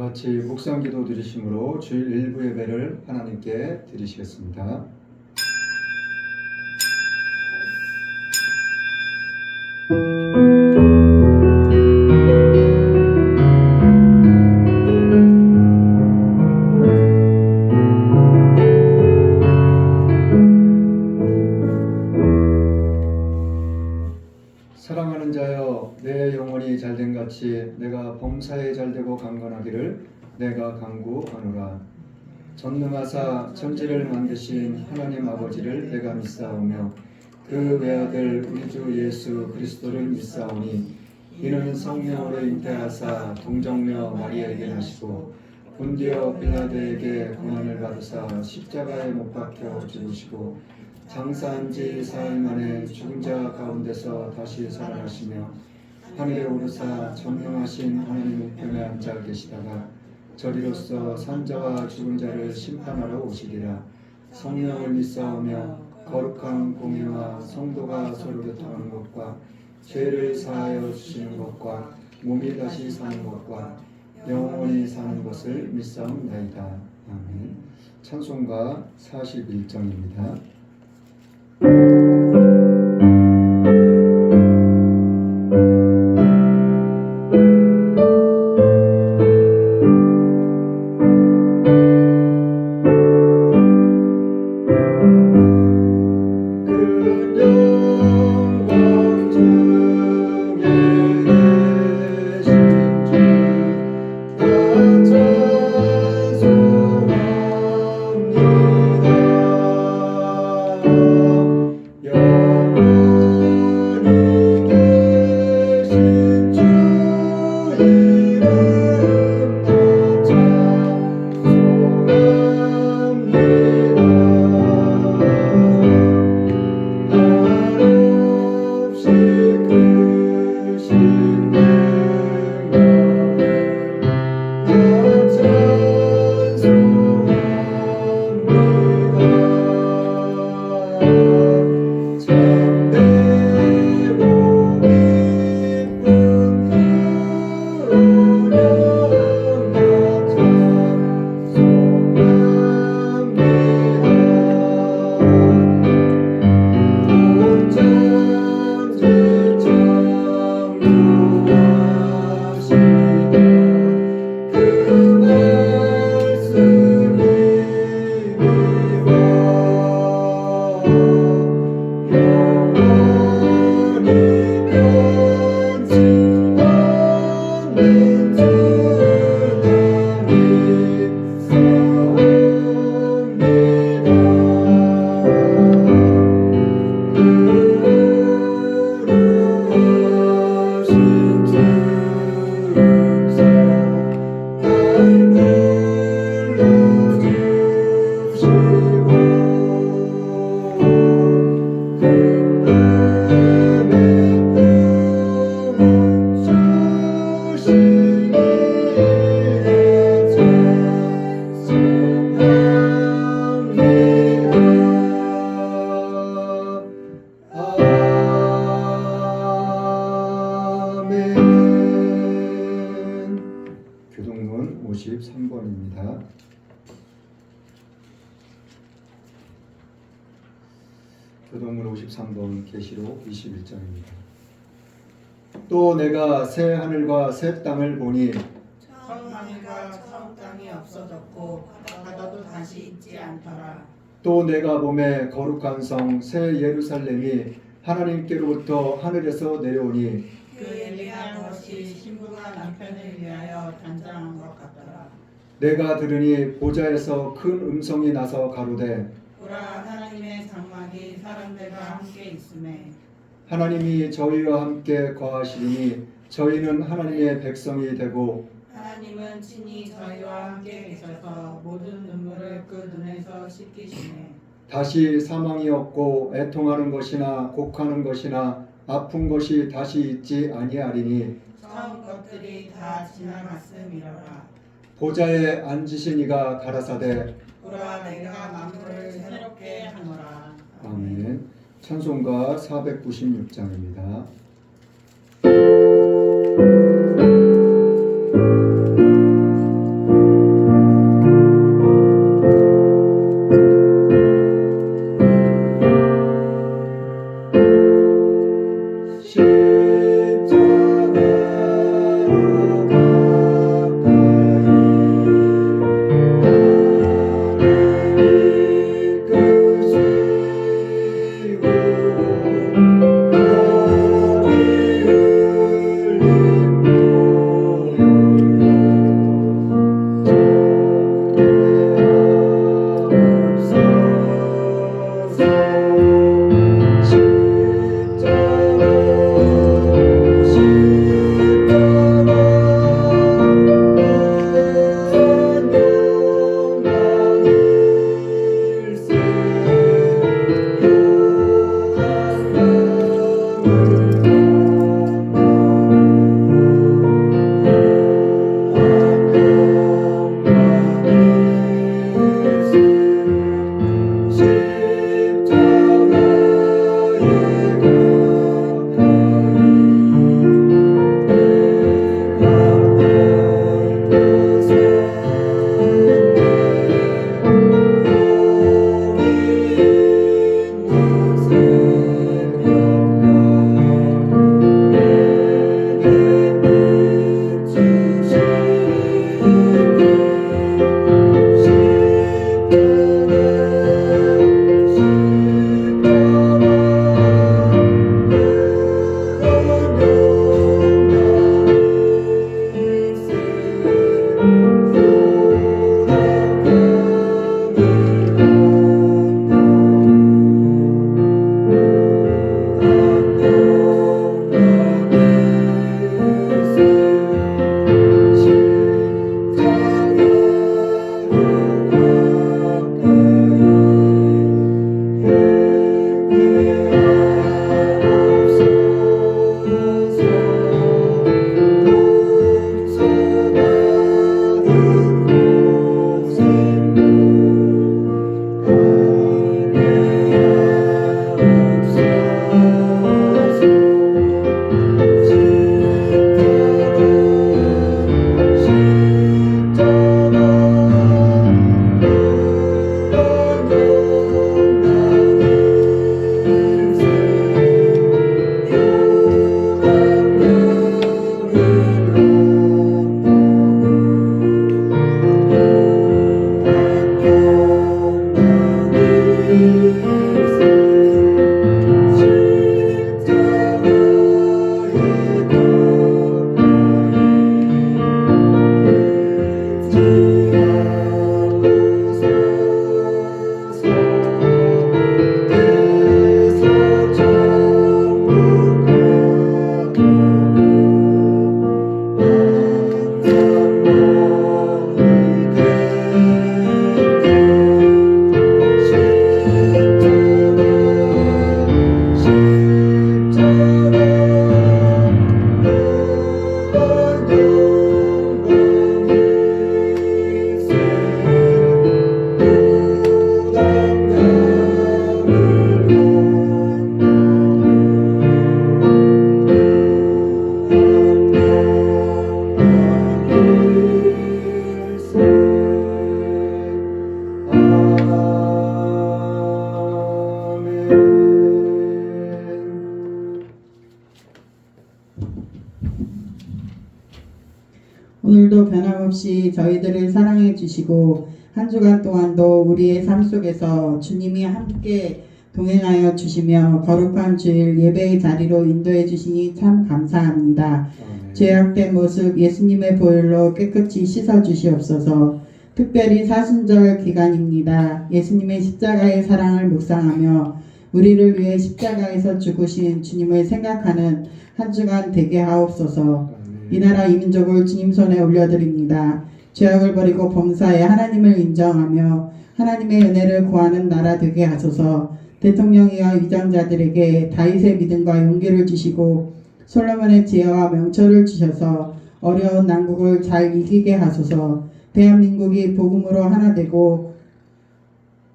같이 묵상기도 드리심으로 주일 일부 예배를 하나님께 드리시겠습니다. 사랑하는 자여, 내 영혼이 잘된 같이 내가 범사에 잘되고 강건하기를 내가 간구하노라. 전능하사 천지를 만드신 하나님 아버지를 내가 믿사오며 그 외아들 우리 주 예수 그리스도를 믿사오니 이는 성령으로 잉태하사 동정녀 마리아에게 나시고 본디오 빌라도에게 고난을 받으사 십자가에 못 박혀 죽으시고 장사한 지 사흘 만에 죽은 자 가운데서 다시 살아나시며 하늘에 오르사 전능하신 하나님 우편에 앉아 계시다가 저리로서 산자와 죽은 자를 심판하러 오시리라. 성령을 믿사오며 거룩한 공의와 성도가 서로 교통하는 것과 죄를 사하여 주시는 것과 몸이 다시 사는 것과 영원히 사는 것을 믿사옵나이다. 아멘. 찬송가 41장입니다. 교동문 53번입니다. 교동문 53번 계시록 21장입니다. 또 내가 새 하늘과 새 땅을 보니 처음 하늘과 처음 땅이 없어졌고 바다도 다시 있지 않더라. 또 내가 보매 거룩한 성 새 예루살렘이 하나님께로부터 하늘에서 내려오니 그 예리한 것이 신부가 남편을 위하여 단장한 것 같더라. 내가 들으니 보좌에서 큰 음성이 나서 가로되 보라, 하나님의 장막이 사람들과 함께 있음에 하나님이 저희와 함께 거하시리니 저희는 하나님의 백성이 되고 하나님은 친히 저희와 함께 계셔서 모든 눈물을 그 눈에서 씻기시네. 다시 사망이 없고 애통하는 것이나 곡하는 것이나 아픈 것이 다시 있지 아니하리니 처음 것들이 다 지나갔음이로라. 보좌에 앉으신 이가 가라사대 보라, 내가 만물을 새롭게 하노라. 아멘. 찬송가 496장입니다. 변함없이 저희들을 사랑해 주시고 한 주간 동안도 우리의 삶 속에서 주님이 함께 동행하여 주시며 거룩한 주일 예배의 자리로 인도해 주시니 참 감사합니다. 아멘. 죄악된 모습 예수님의 보혈로 깨끗이 씻어 주시옵소서. 특별히 사순절 기간입니다. 예수님의 십자가의 사랑을 묵상하며 우리를 위해 십자가에서 죽으신 주님을 생각하는 한 주간 되게 하옵소서. 이 나라 이 민족을 주님 손에 올려드립니다. 죄악을 버리고 범사에 하나님을 인정하며 하나님의 은혜를 구하는 나라 되게 하소서. 대통령이와 위장자들에게 다윗의 믿음과 용기를 주시고 솔로몬의 지혜와 명철을 주셔서 어려운 난국을 잘 이기게 하소서. 대한민국이 복음으로 하나 되고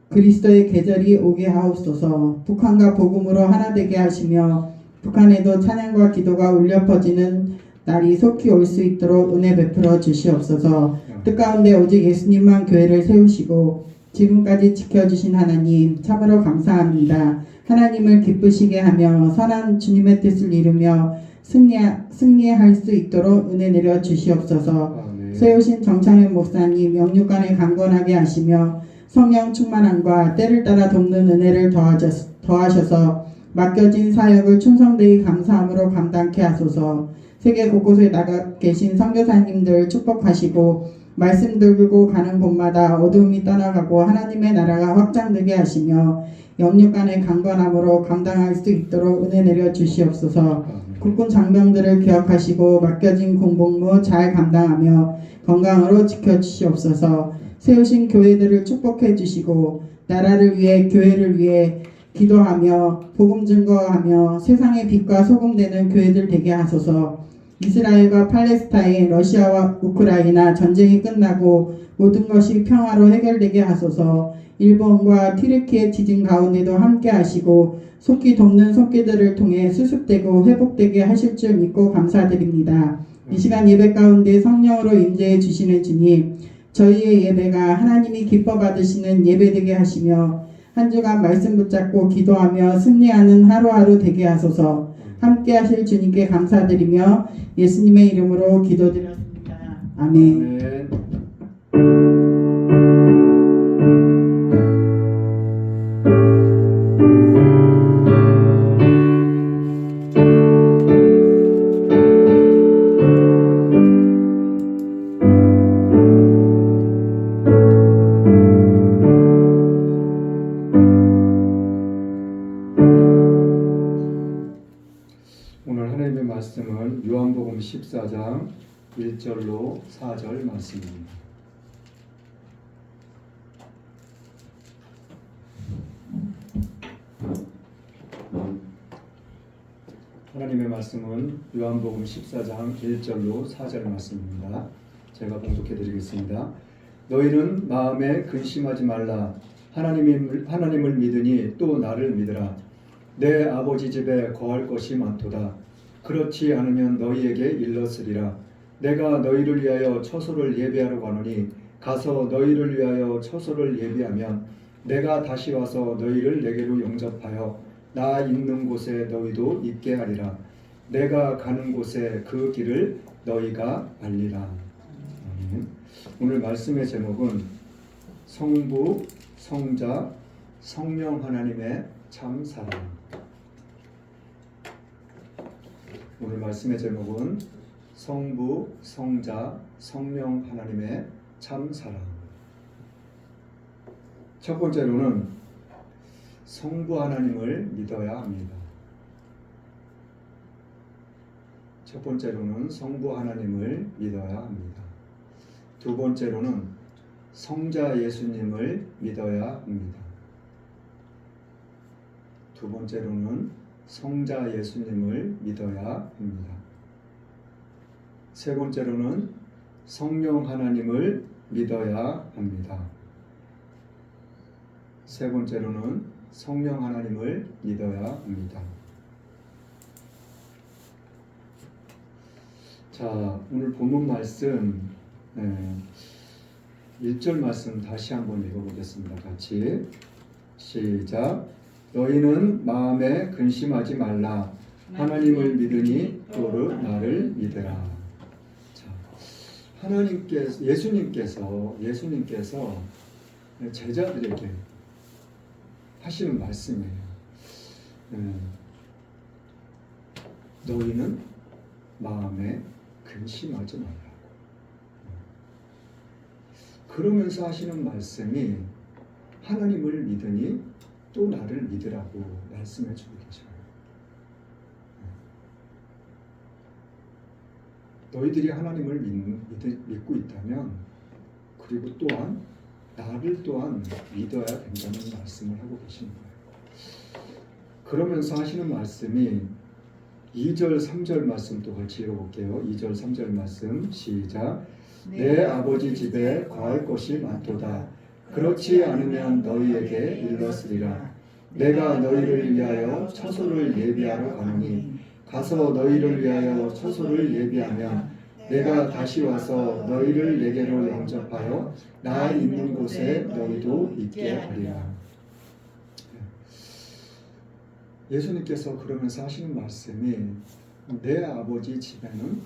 그리스도의 계절이 오게 하옵소서. 북한과 복음으로 하나 되게 하시며 북한에도 찬양과 기도가 울려 퍼지는 날이 속히 올 수 있도록 은혜 베풀어 주시옵소서. 뜻가운데 오직 예수님만 교회를 세우시고 지금까지 지켜주신 하나님 참으로 감사합니다. 하나님을 기쁘시게 하며 선한 주님의 뜻을 이루며 승리할 수 있도록 은혜 내려 주시옵소서. 세우신 정창현 목사님 영육간에 강건하게 하시며 성령 충만함과 때를 따라 돕는 은혜를 더하셔서 맡겨진 사역을 충성되이 감사함으로 감당케 하소서. 세계 곳곳에 나가 계신 선교사님들 축복하시고 말씀 들고 가는 곳마다 어두움이 떠나가고 하나님의 나라가 확장되게 하시며 영육간의 강건함으로 감당할 수 있도록 은혜 내려 주시옵소서. 국군 장병들을 기억하시고 맡겨진 공복무 잘 감당하며 건강으로 지켜주시옵소서. 세우신 교회들을 축복해 주시고 나라를 위해 교회를 위해 기도하며 복음 증거하며 세상의 빛과 소금 되는 교회들 되게 하소서. 이스라엘과 팔레스타인, 러시아와 우크라이나 전쟁이 끝나고 모든 것이 평화로 해결되게 하소서. 일본과 튀르키예 지진 가운데도 함께 하시고 속기 돕는 속기들을 통해 수습되고 회복되게 하실 줄 믿고 감사드립니다. 이 시간 예배 가운데 성령으로 임재해 주시는 주님, 저희의 예배가 하나님이 기뻐 받으시는 예배 되게 하시며 한 주간 말씀 붙잡고 기도하며 승리하는 하루하루 되게 하소서. 함께 하실 주님께 감사드리며 예수님의 이름으로 기도드렸습니다. 아멘. 아멘. 오늘 하나님의 말씀은 요한복음 14장 1절로 4절 말씀입니다. 하나님의 말씀은 요한복음 14장 1절로 4절 말씀입니다. 제가 봉독해 드리겠습니다. 너희는 마음에 근심하지 말라. 하나님을 믿으니 또 나를 믿으라. 내 아버지 집에 거할 것이 많도다. 그렇지 않으면 너희에게 일렀으리라. 내가 너희를 위하여 처소를 예비하러 가노니 가서 너희를 위하여 처소를 예비하면 내가 다시 와서 너희를 내게로 영접하여 나 있는 곳에 너희도 있게 하리라. 내가 가는 곳에 그 길을 너희가 알리라. 아멘. 오늘 말씀의 제목은 성부, 성자, 성령 하나님의 참 사랑. 오늘 말씀의 제목은 성부, 성자, 성령 하나님의 참 사랑. 첫 번째로는 성부 하나님을 믿어야 합니다. 첫 번째로는 성부 하나님을 믿어야 합니다. 두 번째로는 성자 예수님을 믿어야 합니다. 두 번째로는 성자 예수님을 믿어야 합니다. 세 번째로는 성령 하나님을 믿어야 합니다. 세 번째로는 성령 하나님을 믿어야 합니다. 자, 오늘 본문 말씀 1절 말씀 다시 한번 읽어보겠습니다. 같이 시작. 너희는 마음에 근심하지 말라. 하나님을 믿으니 또는 나를 믿으라. 자, 예수님께서 제자들에게 하시는 말씀이에요. 너희는 마음에 근심하지 말라고. 그러면서 하시는 말씀이 하나님을 믿으니 또 나를 믿으라고 말씀해 주고 계셔요. 너희들이 하나님을 믿고 있다면 그리고 또한 나를 또한 믿어야 된다는 말씀을 하고 계시는 거예요. 그러면서 하시는 말씀이 2절 3절 말씀 또 같이 읽어볼게요. 2절 3절 말씀 시작. 내 아버지 집에 거할 곳이 많도다. 그렇지 않으면 너희에게 일렀으리라. 내가 너희를 위하여 처소를 예비하러 가노니 가서 너희를 위하여 처소를 예비하면 내가 다시 와서 너희를 내게로 영접하여 나 있는 곳에 너희도 있게 하리라. 예수님께서 그러면서 하시는 말씀이 내 아버지 집에는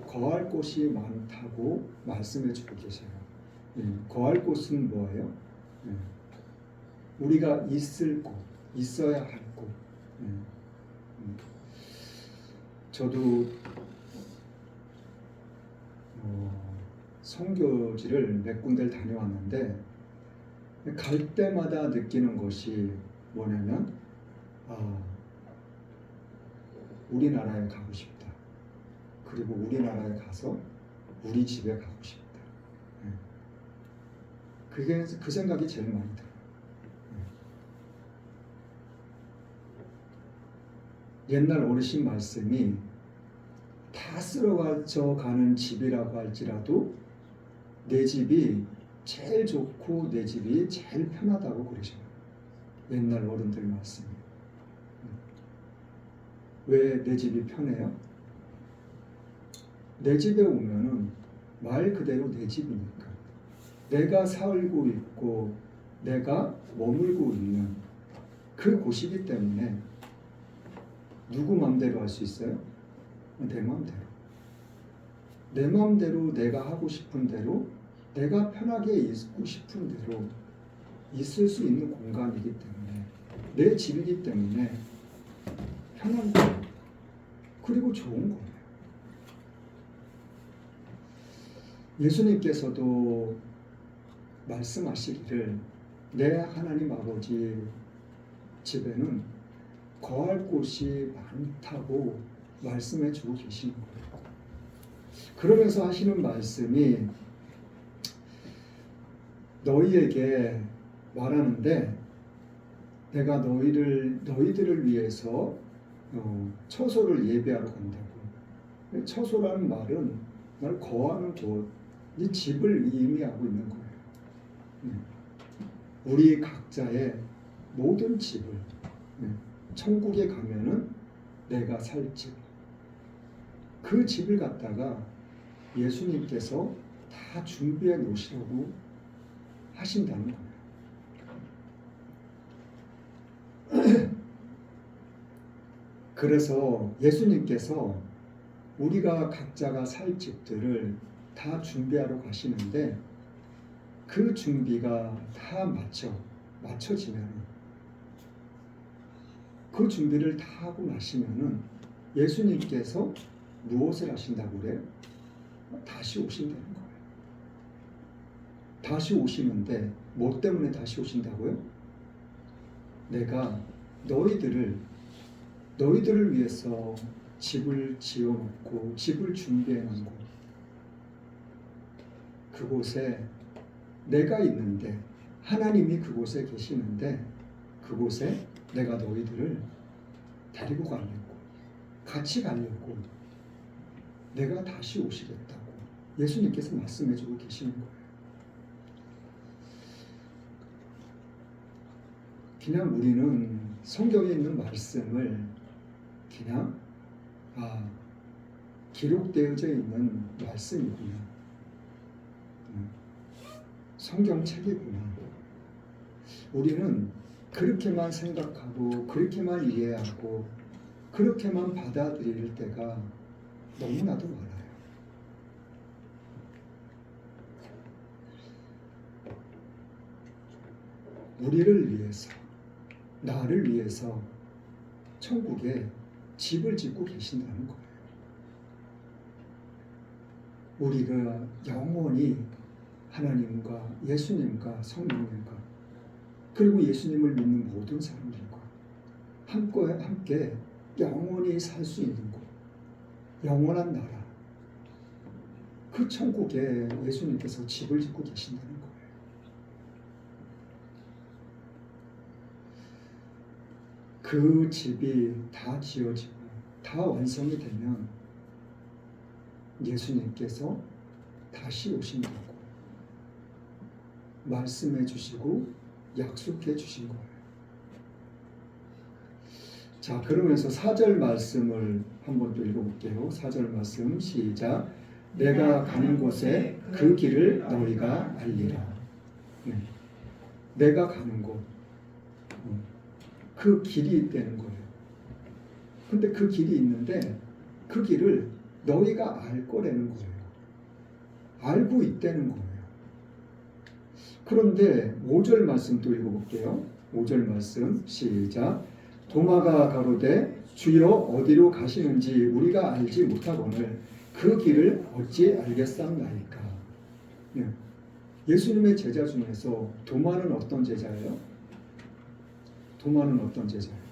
거할 곳이 많다고 말씀해 주고 계세요. 거할 곳은 뭐예요? 우리가 있을 곳, 있어야 할 곳. 저도 선교지를 몇 군데를 다녀왔는데 갈 때마다 느끼는 것이 뭐냐면 우리나라에 가고 싶다. 그리고 우리나라에 가서 우리 집에 가고 싶다. 그 생각이 제일 많이 들어요. 옛날 어르신 말씀이 다 쓸어가져 가는 집이라고 할지라도 내 집이 제일 좋고 내 집이 제일 편하다고 그러셔요. 옛날 어른들 말씀이. 왜 내 집이 편해요? 내 집에 오면은 말 그대로 내 집이니까 내가 살고 있고 내가 머물고 있는 그 곳이기 때문에 누구 마음대로 할 수 있어요? 내 마음대로. 내 마음대로 내가 하고 싶은 대로 내가 편하게 있고 싶은 대로 있을 수 있는 공간이기 때문에 내 집이기 때문에 편한 거예요. 그리고 좋은 거예요. 예수님께서도 말씀하시기를 내 하나님 아버지 집에는 거할 곳이 많다고 말씀해 주고 계시는 거예요. 그러면서 하시는 말씀이 너희에게 말하는데 내가 너희들을 위해서 처소를 예비하러 간다고. 처소라는 말은 날 거하는 곳, 이 집을 의미하고 있는 거예요. 우리 각자의 모든 집을 천국에 가면은 내가 살 집, 그 집을 갖다가 예수님께서 다 준비해 놓으시라고 하신다는 거예요. 그래서 예수님께서 우리가 각자가 살 집들을 다 준비하러 가시는데 그 준비가 다 맞춰지면 그 준비를 다 하고 나시면은 예수님께서 무엇을 하신다고 그래요? 다시 오신다는 거예요. 다시 오시는데 뭐 때문에 다시 오신다고요? 내가 너희들을 위해서 집을 지어놓고 집을 준비해 놓은 곳, 그곳에 내가 있는데 하나님이 그곳에 계시는데 그곳에 내가 너희들을 데리고 가려고, 같이 가려고 내가 다시 오시겠다고 예수님께서 말씀해 주고 계시는 거예요. 그냥 우리는 성경에 있는 말씀을 그냥 기록되어져 있는 말씀이구나, 성경책이구나, 우리는 그렇게만 생각하고 그렇게만 이해하고 그렇게만 받아들일 때가 너무나도 많아요. 우리를 위해서, 나를 위해서 천국에 집을 짓고 계신다는 거예요. 우리가 영원히 하나님과 예수님과 성령님과 그리고 예수님을 믿는 모든 사람들과 함께 영원히 살 수 있는 곳, 영원한 나라, 그 천국에 예수님께서 집을 짓고 계신다는 거예요. 그 집이 다 지어지고 다 완성이 되면 예수님께서 다시 오신다고 말씀해 주시고 약속해 주신 거예요. 자, 그러면서 4절 말씀을 한번 또 읽어볼게요. 4절 말씀 시작. 내가 가는 곳에 그 길을 너희가 알리라. 네. 내가 가는 곳, 그 길이 있다는 거예요. 근데 그 길이 있는데 그 길을 너희가 알 거라는 거예요. 알고 있다는 거예요. 그런데 5절 말씀 또 읽어볼게요. 5절 말씀 시작. 도마가 가로되 주여 어디로 가시는지 우리가 알지 못하거늘 그 길을 어찌 알겠사옵나이까. 네. 예수님의 제자 중에서 도마는 어떤 제자예요? 도마는 어떤 제자예요?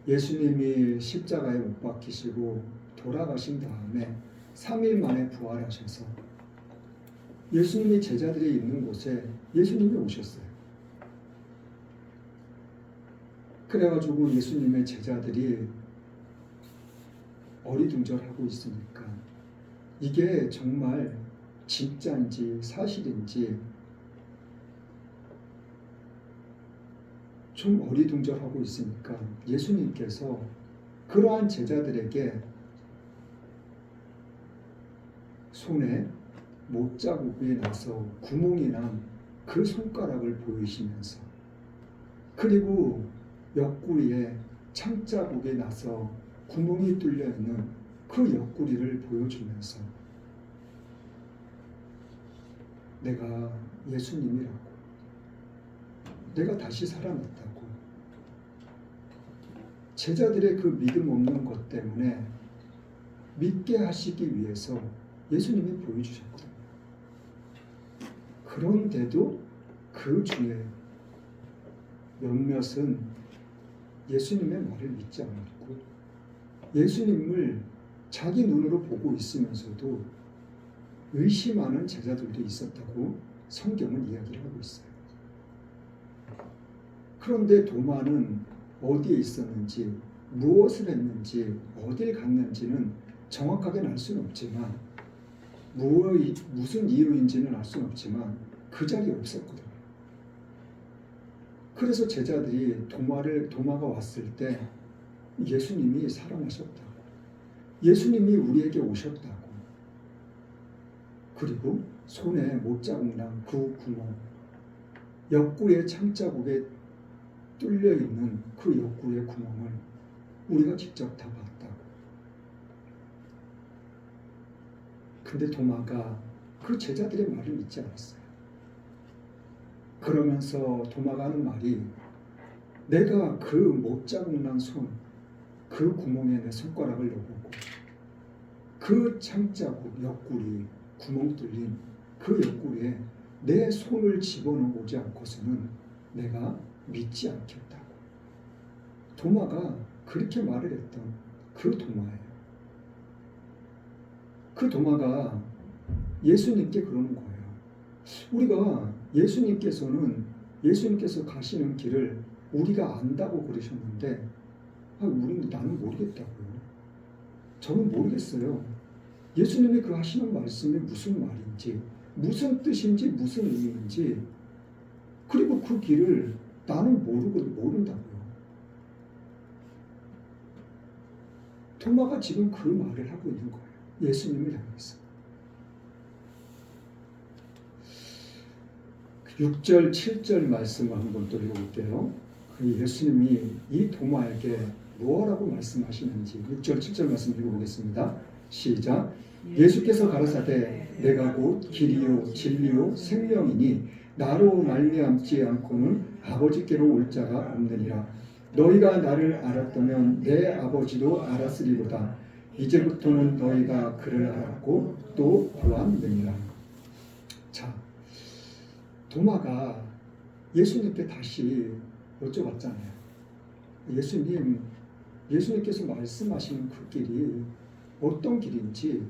예수님이 십자가에 못 박히시고 돌아가신 다음에 3일 만에 부활하셔서 예수님이 제자들이 있는 곳에 예수님이 오셨어요. 그래가지고 예수님의 제자들이 어리둥절하고 있으니까 이게 정말 진짜인지 사실인지 좀 어리둥절하고 있으니까 예수님께서 그러한 제자들에게 손에 못자국이 나서 구멍이 난 그 손가락을 보이시면서 그리고 옆구리에 창자국이 나서 구멍이 뚫려 있는 그 옆구리를 보여주면서 내가 예수님이라고, 내가 다시 살아났다고, 제자들의 그 믿음 없는 것 때문에 믿게 하시기 위해서 예수님이 보여주셨거든요. 그런데도 그 중에 몇몇은 예수님의 말을 믿지 않았고 예수님을 자기 눈으로 보고 있으면서도 의심하는 제자들도 있었다고 성경은 이야기를 하고 있어요. 그런데 도마는 어디에 있었는지, 무엇을 했는지, 어딜 갔는지는 정확하게는 알 수는 없지만 무슨 이유인지는 알 수는 없지만 그 자리에 없었거든요. 그래서 제자들이 도마가 왔을 때 예수님이 살아나셨다고, 예수님이 우리에게 오셨다고, 그리고 손에 못자국 난 그 구멍, 옆구리에 창자국에 뚫려 있는 그 옆구리의 구멍을 우리가 직접 다 봤다고. 근데 도마가 그 제자들의 말을 믿지 않았어요. 그러면서 도마가 하는 말이 내가 그 못자국 난 손, 그 구멍에 내 손가락을 넣어보고 그 창자국, 옆구리, 구멍 뚫린 그 옆구리에 내 손을 집어넣어보지 않고서는 내가 믿지 않겠다고. 도마가 그렇게 말을 했던 그 도마예요. 그 도마가 예수님께 그러는 거예요. 우리가 예수님께서 가시는 길을 우리가 안다고 그러셨는데 나는 모르겠다고요. 저는 모르겠어요. 예수님이 그 하시는 말씀이 무슨 말인지, 무슨 뜻인지, 무슨 의미인지, 그리고 그 길을 나는 모른다고요. 도마가 지금 그 말을 하고 있는 거예요. 예수님을 향해서. 6절, 7절 말씀을 한번 또 읽어볼게요. 예수님이 이 도마에게 뭐라고 말씀하시는지 6절, 7절 말씀 읽어보겠습니다. 시작. 예수께서 가라사대 내가 곧 길이요 진리요 생명이니 나로 말미암지 않고는 아버지께로 올 자가 없느니라. 너희가 나를 알았다면 내 아버지도 알았으리로다. 이제부터는 너희가 그를 알았고 또 보았느니라. 자, 도마가 예수님께 다시 여쭤봤잖아요. 예수님께서 말씀하시는 그 길이 어떤 길인지,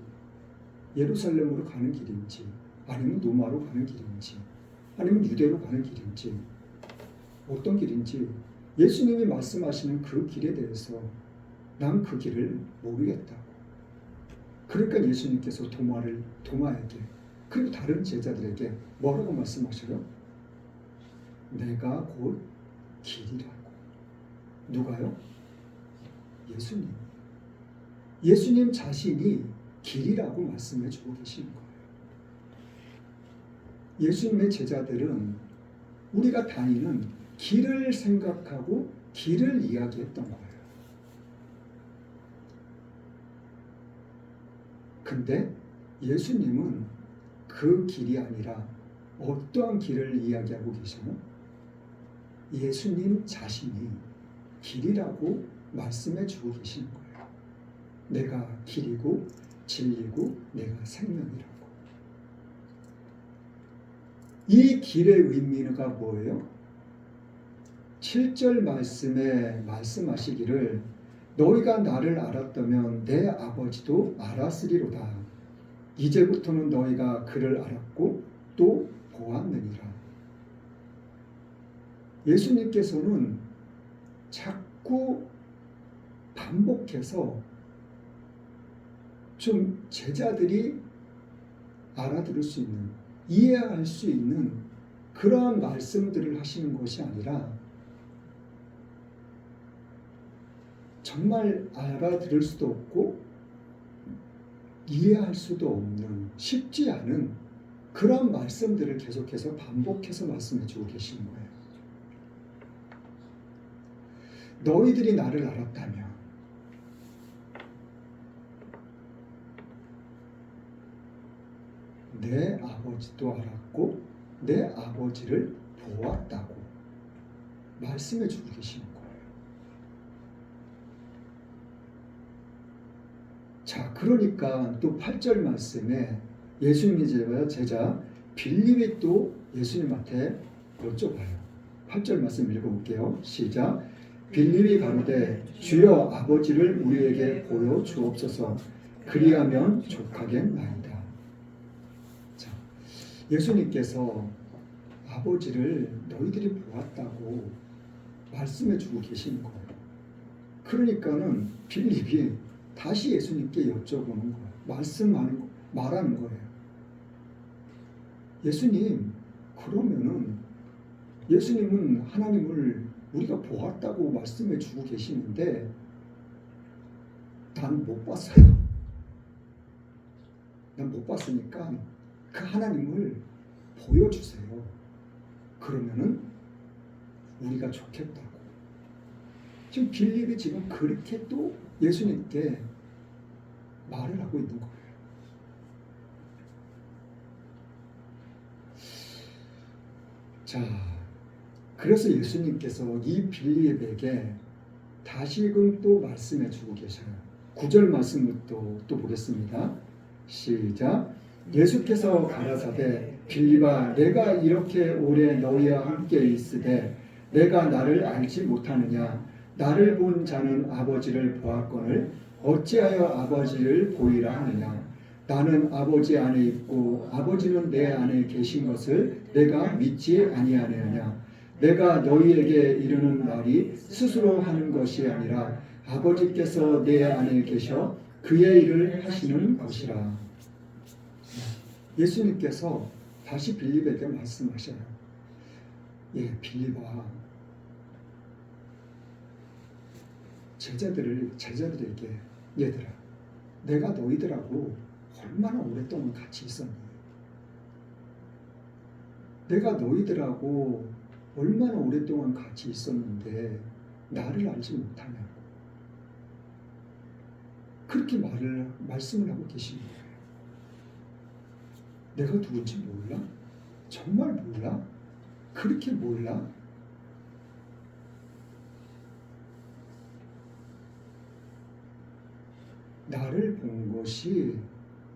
예루살렘으로 가는 길인지, 아니면 로마로 가는 길인지, 아니면 유대로 가는 길인지, 어떤 길인지 예수님이 말씀하시는 그 길에 대해서 난 그 길을 모르겠다고. 그러니까 예수님께서 도마에게 그리고 다른 제자들에게 뭐라고 말씀하셔요? 내가 곧 길이라고. 누가요? 예수님. 예수님 자신이 길이라고 말씀해 주고 계시는 거예요. 예수님의 제자들은 우리가 다니는 길을 생각하고 길을 이야기했던 거예요. 근데 예수님은 그 길이 아니라 어떠한 길을 이야기하고 계셔요? 예수님 자신이 길이라고 말씀해 주고 계시는 거예요. 내가 길이고 진리고 내가 생명이라고. 이 길의 의미가 뭐예요? 7절 말씀에 말씀하시기를 너희가 나를 알았다면 내 아버지도 알았으리로다. 이제부터는 너희가 그를 알았고 또 보았느니라. 예수님께서는 자꾸 반복해서 좀 제자들이 알아들을 수 있는, 이해할 수 있는 그러한 말씀들을 하시는 것이 아니라 정말 알아들을 수도 없고 이해할 수도 없는 쉽지 않은 그런 말씀들을 계속해서 반복해서 말씀해 주고 계시는 거예요. 너희들이 나를 알았다면 내 아버지도 알았고 내 아버지를 보았다고 말씀해 주고 계시는 거예요. 자, 그러니까 또 8절 말씀에 예수님의 제자 빌립이 또 예수님한테 여쭤봐요. 8절 말씀 읽어볼게요. 시작. 빌립이 가로되 주여 아버지를 우리에게 보여 주옵소서. 그리하면 족하겠나이다. 자, 예수님께서 아버지를 너희들이 보았다고 말씀해 주고 계시는 거예요. 그러니까는 빌립이 다시 예수님께 여쭤보는 거예요. 말하는 거예요. 예수님, 그러면은 예수님은 하나님을 우리가 보았다고 말씀해 주고 계시는데 난 못 봤어요. 난 못 봤으니까 그 하나님을 보여주세요. 그러면은 우리가 좋겠다고. 지금 빌립이 지금 그렇게 또 예수님께 말을 하고 있는 거예요. 자, 그래서 예수님께서 이 빌립에게 다시금 또 말씀해 주고 계셔요. 9절 말씀부터 또 보겠습니다. 시작. 예수께서 가라사대 빌립아 내가 이렇게 오래 너희와 함께 있으되 내가 나를 알지 못하느냐. 나를 본 자는 아버지를 보았거늘 어찌하여 아버지를 보이라 하느냐. 나는 아버지 안에 있고 아버지는 내 안에 계신 것을 내가 믿지 아니하느냐. 내가 너희에게 이르는 말이 스스로 하는 것이 아니라 아버지께서 내 안에 계셔 그의 일을 하시는 것이라. 예수님께서 다시 빌립에게 말씀하셔요. 예, 빌립아, 제자들에게 얘들아, 내가 너희들하고 얼마나 오랫동안 같이 있었니? 내가 너희들하고 얼마나 오랫동안 같이 있었는데 나를 알지 못하냐고. 그렇게 말씀을 하고 계시는 거예요. 내가 누군지 몰라? 정말 몰라? 그렇게 몰라? 나를 본 것이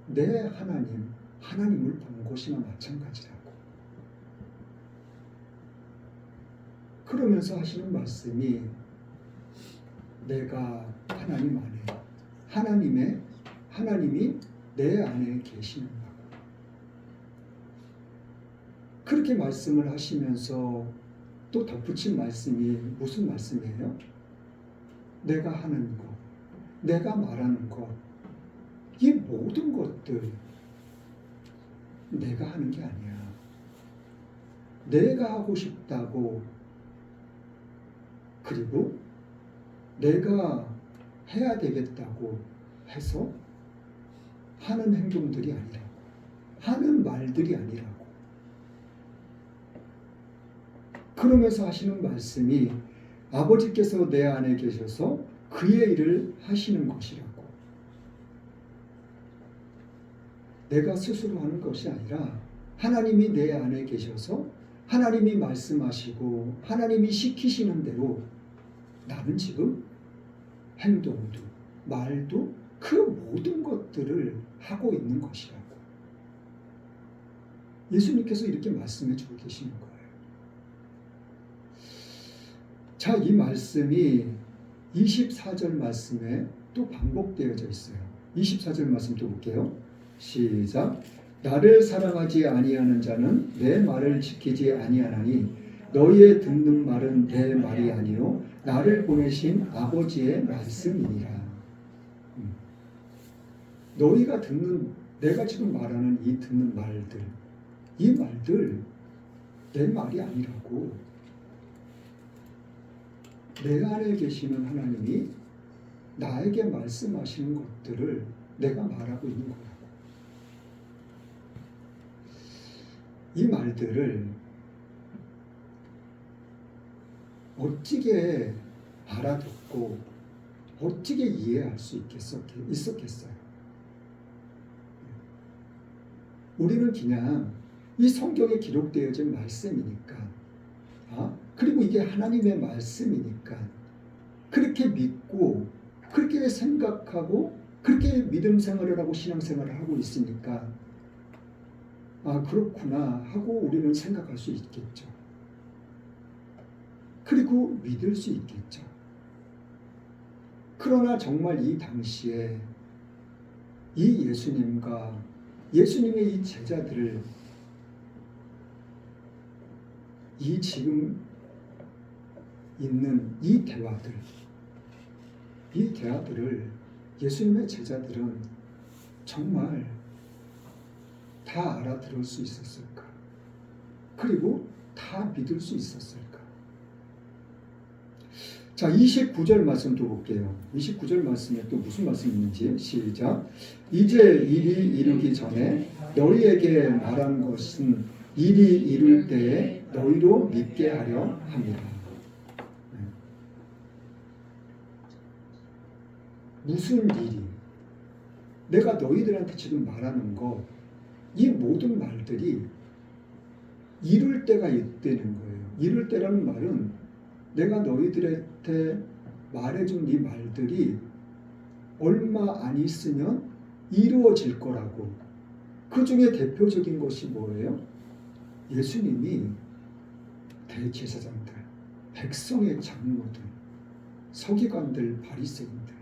내 하나님을 본 것이나 마찬가지라고. 그러면서 하시는 말씀이 내가 하나님 안에, 하나님이 내 안에 계시는다고. 그렇게 말씀을 하시면서 또 덧붙인 말씀이 무슨 말씀이에요? 내가 하는 것, 내가 말하는 것, 이 모든 것들 내가 하는 게 아니야. 내가 하고 싶다고, 그리고 내가 해야 되겠다고 해서 하는 행동들이 아니라고, 하는 말들이 아니라고. 그러면서 하시는 말씀이 아버지께서 내 안에 계셔서 그의 일을 하시는 것이라고. 내가 스스로 하는 것이 아니라 하나님이 내 안에 계셔서 하나님이 말씀하시고 하나님이 시키시는 대로 나는 지금 행동도 말도 그 모든 것들을 하고 있는 것이라고. 예수님께서 이렇게 말씀해 주고 계시는 거예요. 자, 이 말씀이 24절 말씀에 또 반복되어져 있어요. 24절 말씀 또 볼게요. 시작. 나를 사랑하지 아니하는 자는 내 말을 지키지 아니하나니 너희의 듣는 말은 내 말이 아니요 나를 보내신 아버지의 말씀이니라. 너희가 듣는, 내가 지금 말하는 이 듣는 말들, 이 말들 내 말이 아니라고. 내 안에 계시는 하나님이 나에게 말씀하시는 것들을 내가 말하고 있는 거라고. 이 말들을 어찌게 알아듣고 어찌게 이해할 수 있었겠어요? 우리는 그냥 이 성경에 기록되어진 말씀이니까, 그리고 이게 하나님의 말씀이니까 그렇게 믿고 그렇게 생각하고 그렇게 믿음 생활을 하고 신앙 생활을 하고 있으니까 그렇구나 하고 우리는 생각할 수 있겠죠. 그리고 믿을 수 있겠죠. 그러나 정말 이 당시에 이 예수님과 예수님의 이 제자들을 이 지금 있는 이 대화들을 예수님의 제자들은 정말 다 알아들을 수 있었을까? 그리고 다 믿을 수 있었을까? 자, 29절 말씀도 볼게요. 29절 말씀에 또 무슨 말씀이 있는지 시작. 이제 일이 이루기 전에 너희에게 말한 것은 일이 이룰 때에 너희로 믿게 하려 합니다. 무슨 일이? 내가 너희들한테 지금 말하는 것, 이 모든 말들이 이룰 때가 있다는 거예요. 이룰 때라는 말은 내가 너희들한테 말해준 이 말들이 얼마 안 있으면 이루어질 거라고. 그 중에 대표적인 것이 뭐예요? 예수님이 대제사장들, 백성의 장로들, 서기관들, 바리새인들,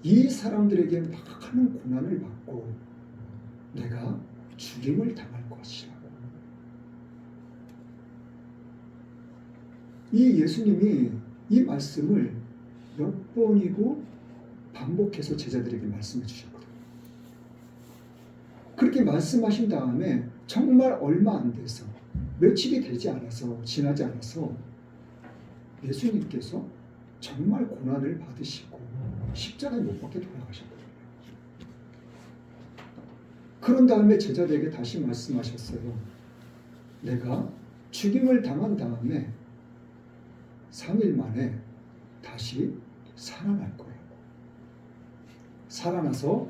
이 사람들에게 많은 고난을 받고 내가 죽임을 당할 것이라고. 이 예수님이 이 말씀을 몇 번이고 반복해서 제자들에게 말씀해 주셨거든요. 그렇게 말씀하신 다음에 정말 얼마 안 돼서, 며칠이 지나지 않아서 예수님께서 정말 고난을 받으시고 십자가에 못 박혀 돌아가셨거든요. 그런 다음에 제자들에게 다시 말씀하셨어요. 내가 죽임을 당한 다음에 3일 만에 다시 살아날 거라고. 살아나서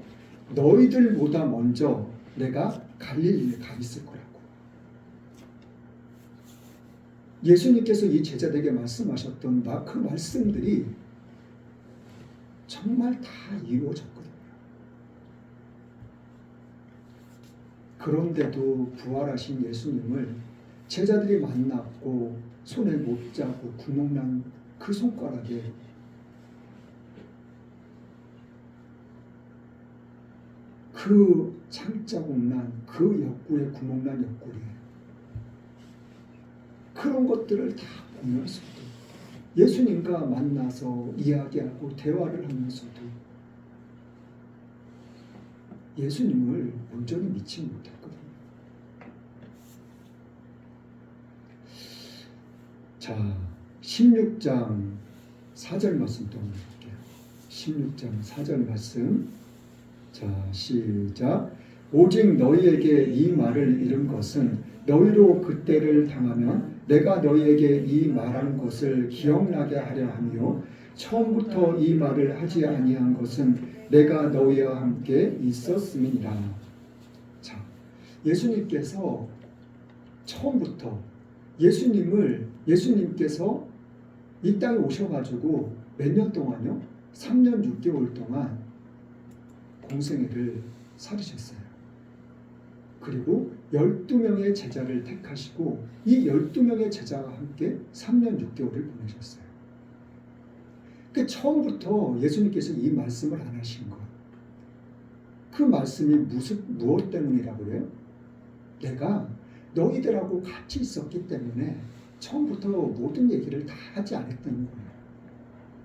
너희들보다 먼저 내가 갈릴리에 가 있을 거라고. 예수님께서 이 제자들에게 말씀하셨던 그 말씀들이 정말 다 이루어졌거든요. 그런데도 부활하신 예수님을 제자들이 만났고 손에 못 잡고 구멍난 그 손가락에 그 창자국난 그 옆구리에 구멍난 옆구리에 그런 것들을 다 보면서도 예수님과 만나서 이야기하고 대화를 하면서도 예수님을 온전히 믿지 못했거든요. 자, 16장 4절 말씀 또 한번 볼게요. 16장 4절 말씀. 자, 시작. 오직 너희에게 이 말을 이룬 것은 너희로 그때를 당하면 내가 너희에게 이 말한 것을 기억나게 하려 하며 처음부터 이 말을 하지 아니한 것은 내가 너희와 함께 있었음이니라. 자, 예수님께서 처음부터 예수님께서 이 땅에 오셔가지고 몇 년 동안요? 3년 6개월 동안 공생애를 살으셨어요. 그리고 12명의 제자를 택하시고 이 12명의 제자와 함께 3년 6개월을 보내셨어요. 그 처음부터 예수님께서 이 말씀을 안 하신 것. 그 말씀이 무엇 때문이라고 해요? 내가 너희들하고 같이 있었기 때문에 처음부터 모든 얘기를 다 하지 않았다는 거예요.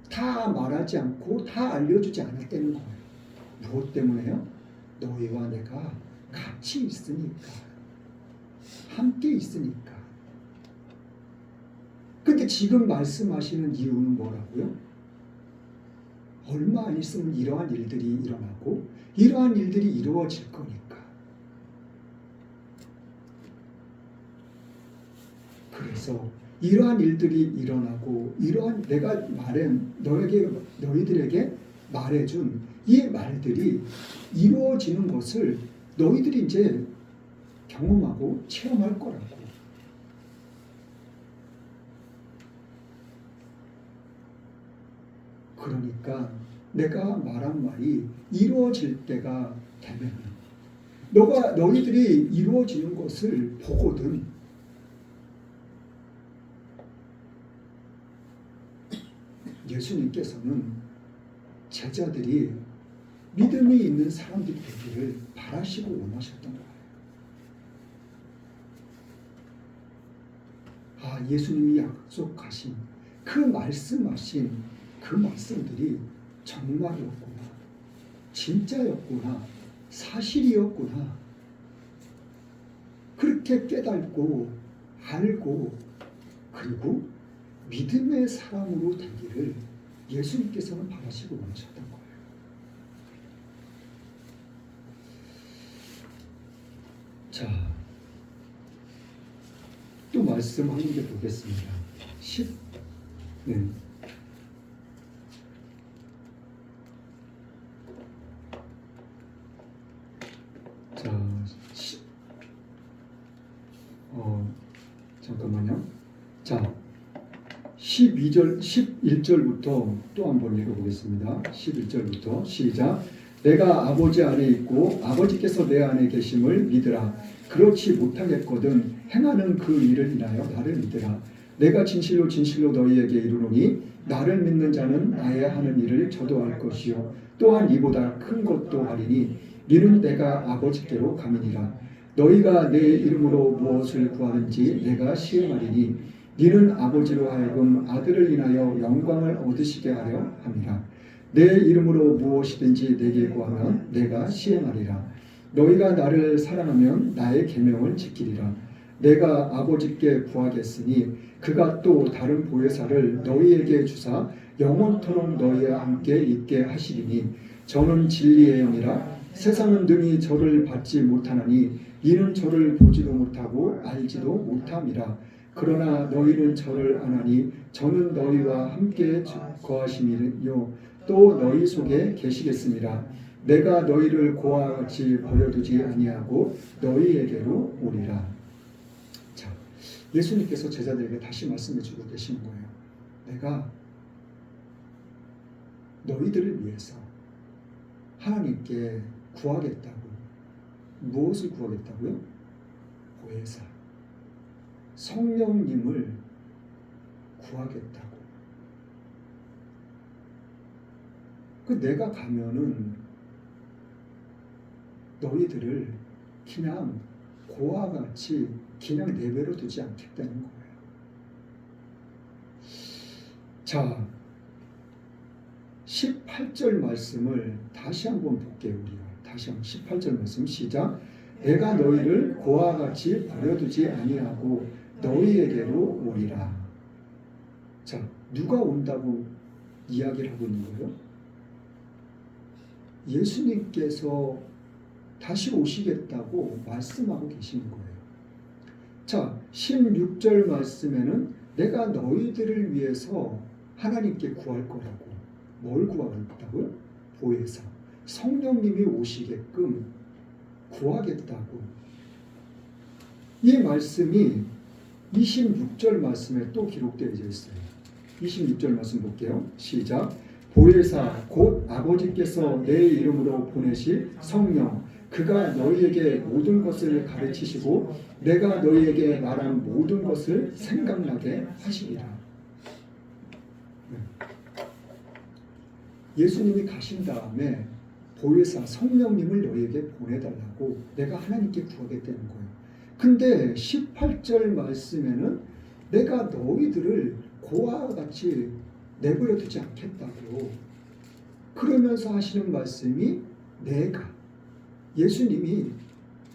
다 말하지 않고 다 알려주지 않았다는 거예요. 무엇 때문에요? 너희와 내가 같이 있으니까. 함께 있으니까. 근데 지금 말씀하시는 이유는 뭐라고요? 얼마 안 있으면 이러한 일들이 일어나고 이러한 일들이 이루어질 거니까. 그래서 이러한 일들이 일어나고 이러한 내가 너희들에게 말해준 이 말들이 이루어지는 것을 너희들이 이제 경험하고 체험할 거라고. 그러니까 내가 말한 말이 이루어질 때가 되면 너희들이 이루어지는 것을 보거든. 예수님께서는 제자들이 믿음이 있는 사람들이 되기를 바라시고 원하셨던 거예요. 아, 예수님이 약속하신 말씀하신 그 말씀들이 정말이었구나, 진짜였구나, 사실이었구나. 그렇게 깨닫고 알고 그리고 믿음의 사람으로 되기를 예수님께서는 바라시고 원하셨던 거예요. 자, 또 말씀 한 개 보겠습니다. 10. 네. 자, 잠깐만요. 자, 11절부터 또 한번 읽어보겠습니다. 11절부터 시작. 내가 아버지 안에 있고 아버지께서 내 안에 계심을 믿으라. 그렇지 못하겠거든 행하는 그 일을 인하여 나를 믿으라. 내가 진실로 진실로 너희에게 이르노니 나를 믿는 자는 나의 하는 일을 저도 할 것이요 또한 이보다 큰 것도 하리니 이는 내가 아버지께로 가미니라. 너희가 내 이름으로 무엇을 구하는지 내가 시행하리니 이는 아버지로 하여금 아들을 인하여 영광을 얻으시게 하려 함이라. 내 이름으로 무엇이든지 내게 구하면 내가 시행하리라. 너희가 나를 사랑하면 나의 계명을 지키리라. 내가 아버지께 구하겠으니 그가 또 다른 보혜사를 너희에게 주사 영원토록 너희와 함께 있게 하시리니 저는 진리의 영이라. 세상은 능히 저를 받지 못하나니 이는 저를 보지도 못하고 알지도 못함이라. 그러나 너희는 저를 아나니 저는 너희와 함께 거하심이요 또 너희 속에 계시겠습니다. 내가 너희를 고와 같이 버려두지 아니하고 너희에게로 오리라. 자, 예수님께서 제자들에게 다시 말씀해 주고 계시는 거예요. 내가 너희들을 위해서 하나님께 구하겠다고. 무엇을 구하겠다고요? 보혜사, 성령님을 구하겠다고. 그 내가 가면은 너희들을 그냥 고와 같이 그냥 내버려 두지 않겠다는 거예요. 자, 18절 말씀을 다시 한번 볼게요. 우리가 다시 한번 18절 말씀 시작. 내가 너희를 고와 같이 버려두지 아니하고 너희에게로 오리라. 자, 누가 온다고 이야기를 하고 있는 거예요? 예수님께서 다시 오시겠다고 말씀하고 계시는 거예요. 자, 16절 말씀에는 내가 너희들을 위해서 하나님께 구할 거라고. 뭘 구하겠다고요? 보혜사, 성령님이 오시게끔 구하겠다고. 이 말씀이 26절 말씀에 또 기록되어 있어요. 26절 말씀 볼게요. 시작. 보혜사 곧 아버지께서 내 이름으로 보내실 성령, 그가 너희에게 모든 것을 가르치시고 내가 너희에게 말한 모든 것을 생각나게 하시리라. 예수님이 가신 다음에 보혜사 성령님을 너희에게 보내달라고 내가 하나님께 구하겠다는 거예요. 근데 18절 말씀에는 내가 너희들을 고와 같이 내버려 두지 않겠다고 그러면서 하시는 말씀이 내가, 예수님이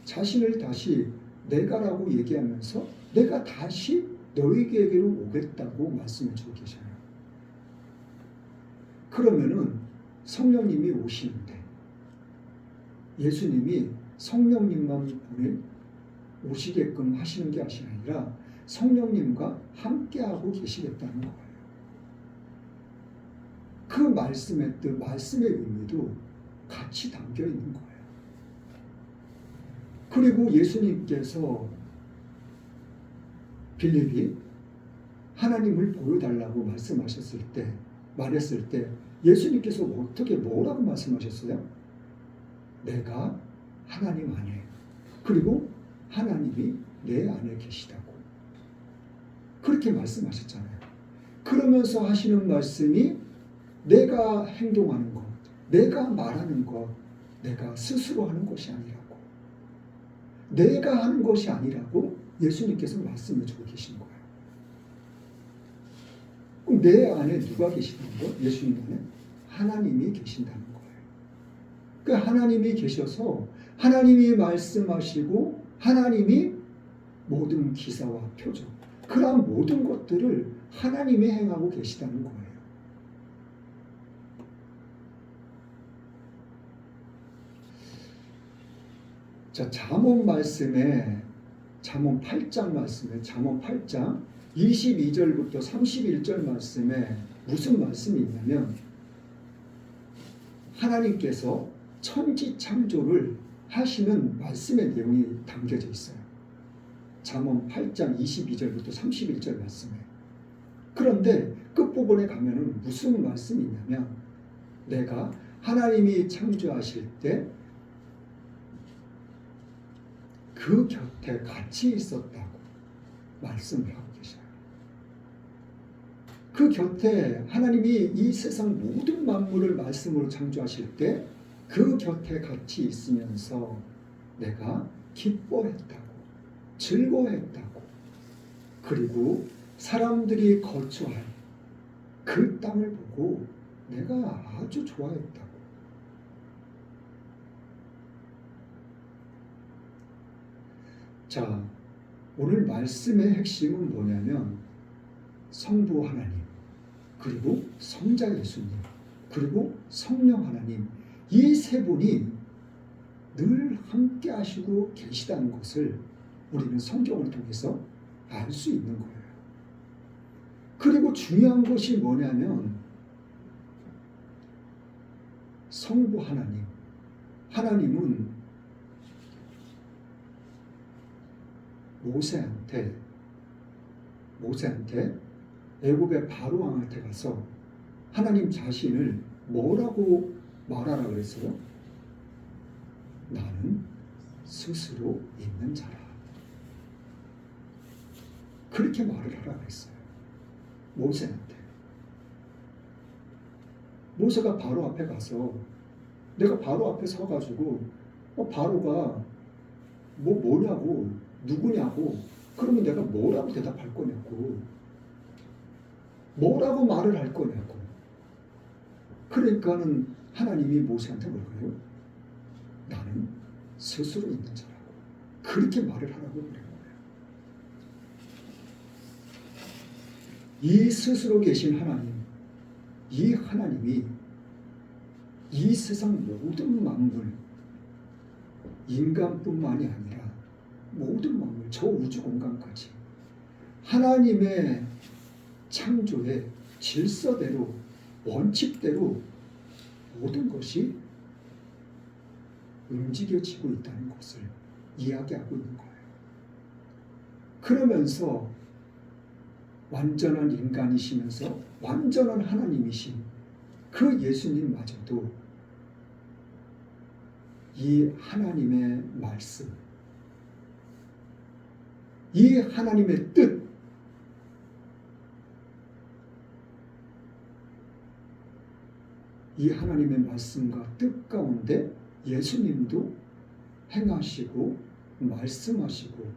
자신을 다시 내가라고 얘기하면서 내가 다시 너희에게로 오겠다고 말씀을 주고 계셔요. 그러면은 성령님이 오시는데 예수님이 성령님만 오시게끔 하시는 게 아니라 성령님과 함께하고 계시겠다는 거예요. 그 말씀의 뜻, 말씀의 의미도 같이 담겨 있는 거예요. 그리고 예수님께서 빌립이 하나님을 보여달라고 말씀하셨을 때, 말했을 때 예수님께서 어떻게 뭐라고 말씀하셨어요? 내가 하나님 안에, 그리고 하나님이 내 안에 계시다고 그렇게 말씀하셨잖아요. 그러면서 하시는 말씀이 내가 행동하는 것, 내가 말하는 것, 내가 스스로 하는 것이 아니라고, 내가 하는 것이 아니라고 예수님께서 말씀을 주고 계신 거예요. 그럼 내 안에 누가 계시다는 거? 예수님 안에 하나님이 계신다는 거예요. 그 하나님이 계셔서 하나님이 말씀하시고 하나님이 모든 기사와 표적, 그러한 모든 것들을 하나님이 행하고 계시다는 거예요. 자, 잠언 말씀에, 잠언 8장 말씀에, 잠언 8장 22절부터 31절 말씀에 무슨 말씀이 있냐면 하나님께서 천지 창조를 하시는 말씀의 내용이 담겨져 있어요. 잠언 8장 22절부터 31절 말씀에. 그런데 끝부분에 가면은 무슨 말씀이 있냐면 내가 하나님이 창조하실 때 그 곁에 같이 있었다고 말씀을 하고 계셔요. 그 곁에 하나님이 이 세상 모든 만물을 말씀으로 창조하실 때 그 곁에 같이 있으면서 내가 기뻐했다고, 즐거워했다고, 그리고 사람들이 거주할 그 땅을 보고 내가 아주 좋아했다고. 자, 오늘 말씀의 핵심은 뭐냐면 성부 하나님, 그리고 성자 예수님, 그리고 성령 하나님, 이 세 분이 늘 함께 하시고 계시다는 것을 우리는 성경을 통해서 알 수 있는 거예요. 그리고 중요한 것이 뭐냐면 성부 하나님, 하나님은 모세한테 모세한테 애굽의 바로 왕한테 가서 하나님 자신을 뭐라고 말하라 그랬어요? 나는 스스로 있는 자라. 그렇게 말을 하라 그랬어요. 모세한테. 모세가 바로 앞에 가서 내가 바로 앞에 서가지고 바로가 뭐냐고 누구냐고 그러면 내가 뭐라고 대답할 거냐고 뭐라고 말을 할 거냐고. 그러니까는 하나님이 모세한테 뭐래요? 나는 스스로 있는 자라고. 그렇게 말을 하라고 그래요. 이 스스로 계신 하나님, 이 하나님이 이 세상 모든 만물, 인간뿐만이 아니라 모든 만물, 저 우주 공간까지 하나님의 창조의 질서대로, 원칙대로 모든 것이 움직여지고 있다는 것을 이야기하고 있는 거예요. 그러면서 완전한 인간이시면서 완전한 하나님이신 그 예수님마저도 이 하나님의 말씀, 이 하나님의 뜻, 이 하나님의 말씀과 뜻 가운데 예수님도 행하시고 말씀하시고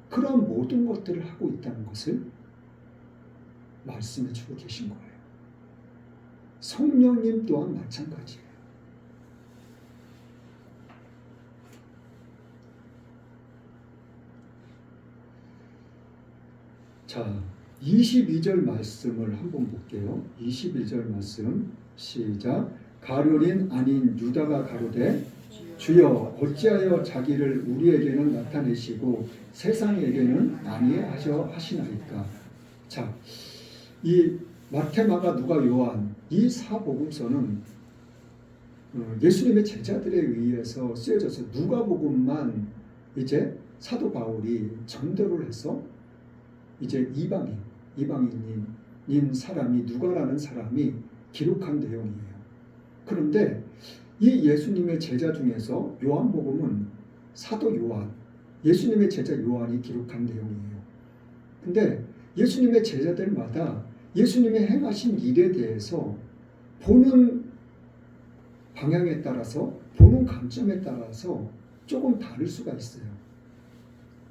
그런 모든 것들을 하고 있다는 것을 말씀해 주고 계신 거예요. 성령님 또한 마찬가지예요. 자, 22절 말씀을 한번 볼게요. 21절 말씀 시작. 가룟인 아닌 유다가 가로되 주여 어찌하여 자기를 우리에게는 나타내시고 세상에게는 아니하셔 하시나이까. 자, 이 마태, 마가, 누가, 요한 이 사복음서는 예수님의 제자들에 의해서 쓰여져서 누가복음만 이제 사도 바울이 전도를 해서 이제 이방인인 사람이 누가라는 사람이 기록한 내용이에요. 그런데 이 예수님의 제자 중에서 요한복음은 사도 요한, 예수님의 제자 요한이 기록한 내용이에요. 근데 예수님의 제자들마다 예수님의 행하신 일에 대해서 보는 방향에 따라서, 보는 관점에 따라서 조금 다를 수가 있어요.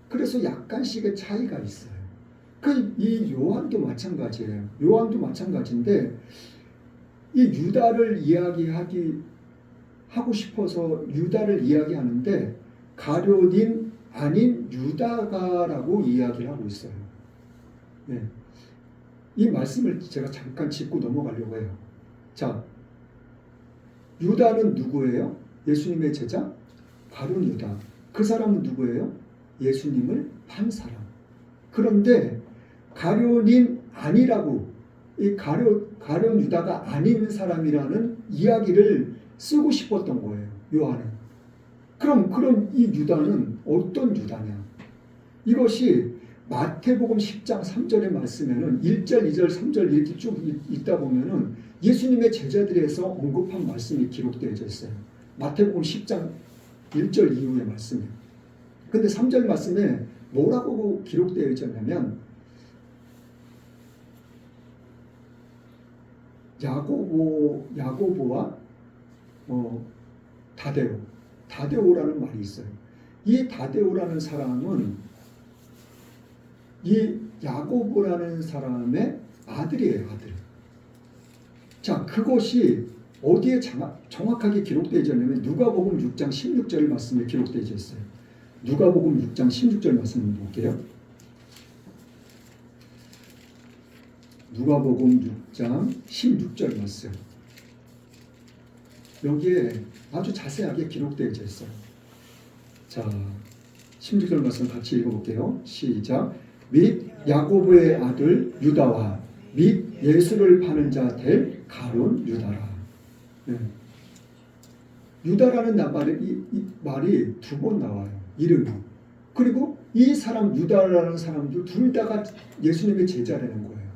그래서 약간씩의 차이가 있어요. 이 요한도 마찬가지예요. 요한도 마찬가지인데 이 유다를 하고 싶어서 유다를 이야기하는데 가룟인 아닌 유다가라고 이야기를 하고 있어요. 네. 이 말씀을 제가 잠깐 짚고 넘어가려고 해요. 자, 유다는 누구예요? 예수님의 제자? 가룟 유다. 그 사람은 누구예요? 예수님을 판 사람. 그런데 가룟인 아니라고, 이 가룟 유다가 아닌 사람이라는 이야기를 쓰고 싶었던 거예요. 요한은. 그럼 이 유다는 어떤 유다냐? 이것이 마태복음 10장 3절의 말씀에는 1절, 2절, 3절 이렇게 쭉 있다 보면은 예수님의 제자들에서 언급한 말씀이 기록되어 있어요. 마태복음 10장 1절 이후의 말씀이에요. 근데 3절 말씀에 뭐라고 기록되어 있었냐면 야고보와 다데오라는 말이 있어요. 이 다데오라는 사람은 이 야고보라는 사람의 아들이에요, 아들. 자, 그것이 어디에 정확하게 기록되어 있냐면 누가복음 6장 16절 말씀에 기록되어 있어요. 누가복음 6장 16절 말씀 볼게요. 누가복음 6장 16절 말씀. 여기에 아주 자세하게 기록되어 있어요. 자, 16절 말씀 같이 읽어볼게요. 시작. 및 야고보의 아들 유다와 및 예수를 파는 자 될 가룟 유다라. 네. 유다라는 말이 두 번 나와요. 이름이. 그리고 이 사람 유다라는 사람도 둘 다가 예수님의 제자라는 거예요.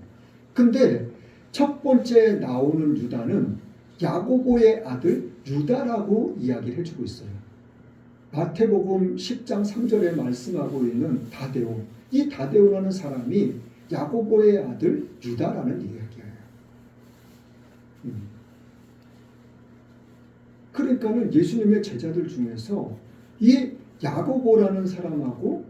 근데 첫 번째 나오는 유다는 야고보의 아들 유다라고 이야기를 해주고 있어요. 마태복음 10장 3절에 말씀하고 있는 다데오, 이 다데오라는 사람이 야고보의 아들 유다라는 이야기예요. 그러니까는 예수님의 제자들 중에서 이 야고보라는 사람하고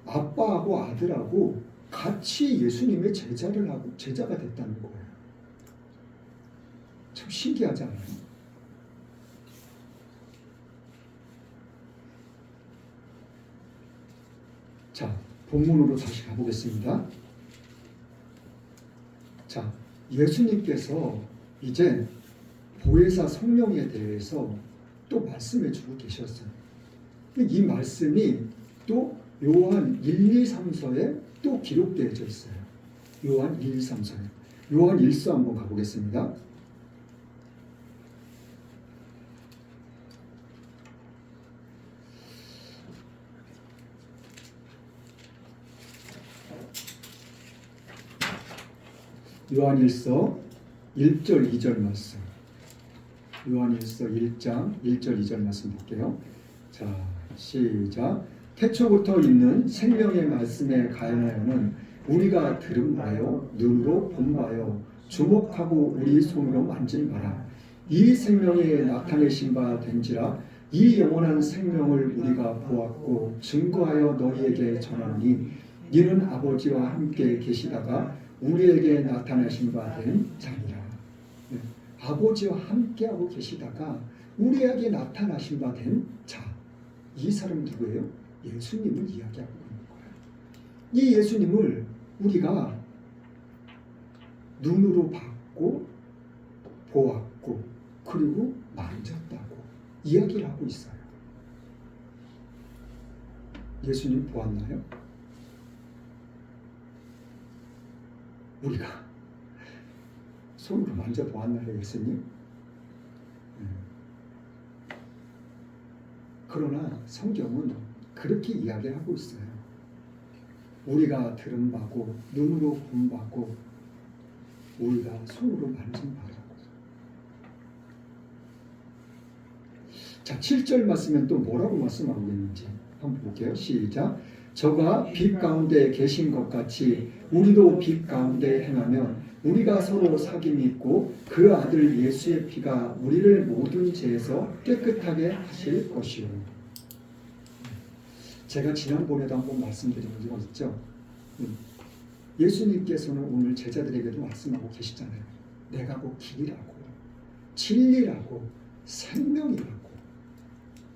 아빠하고 아들하고 같이 예수님의 제자가 됐다는 거예요. 참 신기하지 않아요? 자, 본문으로 다시 가보겠습니다. 자, 예수님께서 이제 보혜사 성령에 대해서 또 말씀해 주고 계셨어요. 이 말씀이 또 요한 1, 2, 3서에 또 기록되어져 있어요. 요한 1, 2, 3서에. 요한 1서 한번 가보겠습니다. 요한 1서 1절 2절 말씀. 요한 1서 1장 1절 2절 말씀 볼게요. 자, 시작. 태초부터 있는 생명의 말씀에 가하여는 우리가 들은 바요 눈으로 본 바요 주목하고 우리 손으로 만진 바라. 이 생명에 나타내신 바 된지라. 이 영원한 생명을 우리가 보았고 증거하여 너희에게 전하니 이는 아버지와 함께 계시다가 우리에게 나타나신 바 된 자니라. 아버지와 함께하고 계시다가 우리에게 나타나신 바 된 자. 이 사람은 누구예요? 예수님을 이야기하고 있는 거예요. 이 예수님을 우리가 눈으로 봤고 보았고 그리고 만졌다고 이야기를 하고 있어요. 예수님 보았나요? 우리가 손으로 만져보았나요, 예수님? 그러나 성경은 그렇게 이야기하고 있어요. 우리가 들은 바고 눈으로 본 바고 우리가 손으로 만진 바라고. 자, 7절 말씀은 또 뭐라고 말씀하고 있는지 한번 볼게요. 시작. 저가 빛 가운데 계신 것 같이 우리도 빛 가운데 행하면 우리가 서로 사귐이 있고 그 아들 예수의 피가 우리를 모든 죄에서 깨끗하게 하실 것이요. 제가 지난번에도 한번 말씀드린 적 있죠. 예수님께서는 오늘 제자들에게도 말씀하고 계시잖아요. 내가 곧 길이라고 진리라고 생명이라고.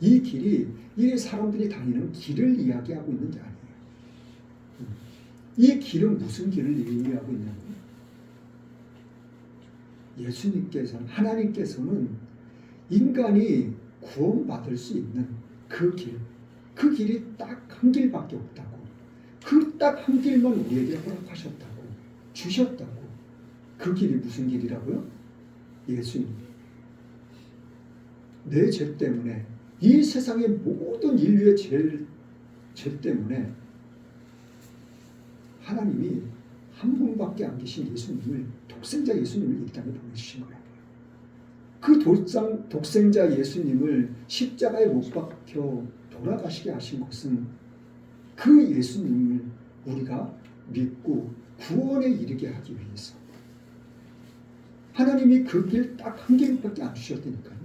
이 길이 이 사람들이 다니는 길을 이야기하고 있는 게 아니에요. 이 길은 무슨 길을 의미하고 있냐고요? 예수님께서는, 하나님께서는 인간이 구원받을 수 있는 그 길, 그 길이 딱 한 길밖에 없다고. 그 딱 한 길만 우리에게 허락하셨다고, 주셨다고. 그 길이 무슨 길이라고요? 예수님. 내 죄 때문에, 이 세상의 모든 인류의 죄 때문에 하나님이 한 분밖에 안 계신 예수님을, 독생자 예수님을 이 땅에 보내주신 거예요. 그 독생자 예수님을 십자가에 못 박혀 돌아가시게 하신 것은 그 예수님을 우리가 믿고 구원에 이르게 하기 위해서. 하나님이 그 길 딱 한 길밖에 안 주셨다니까요.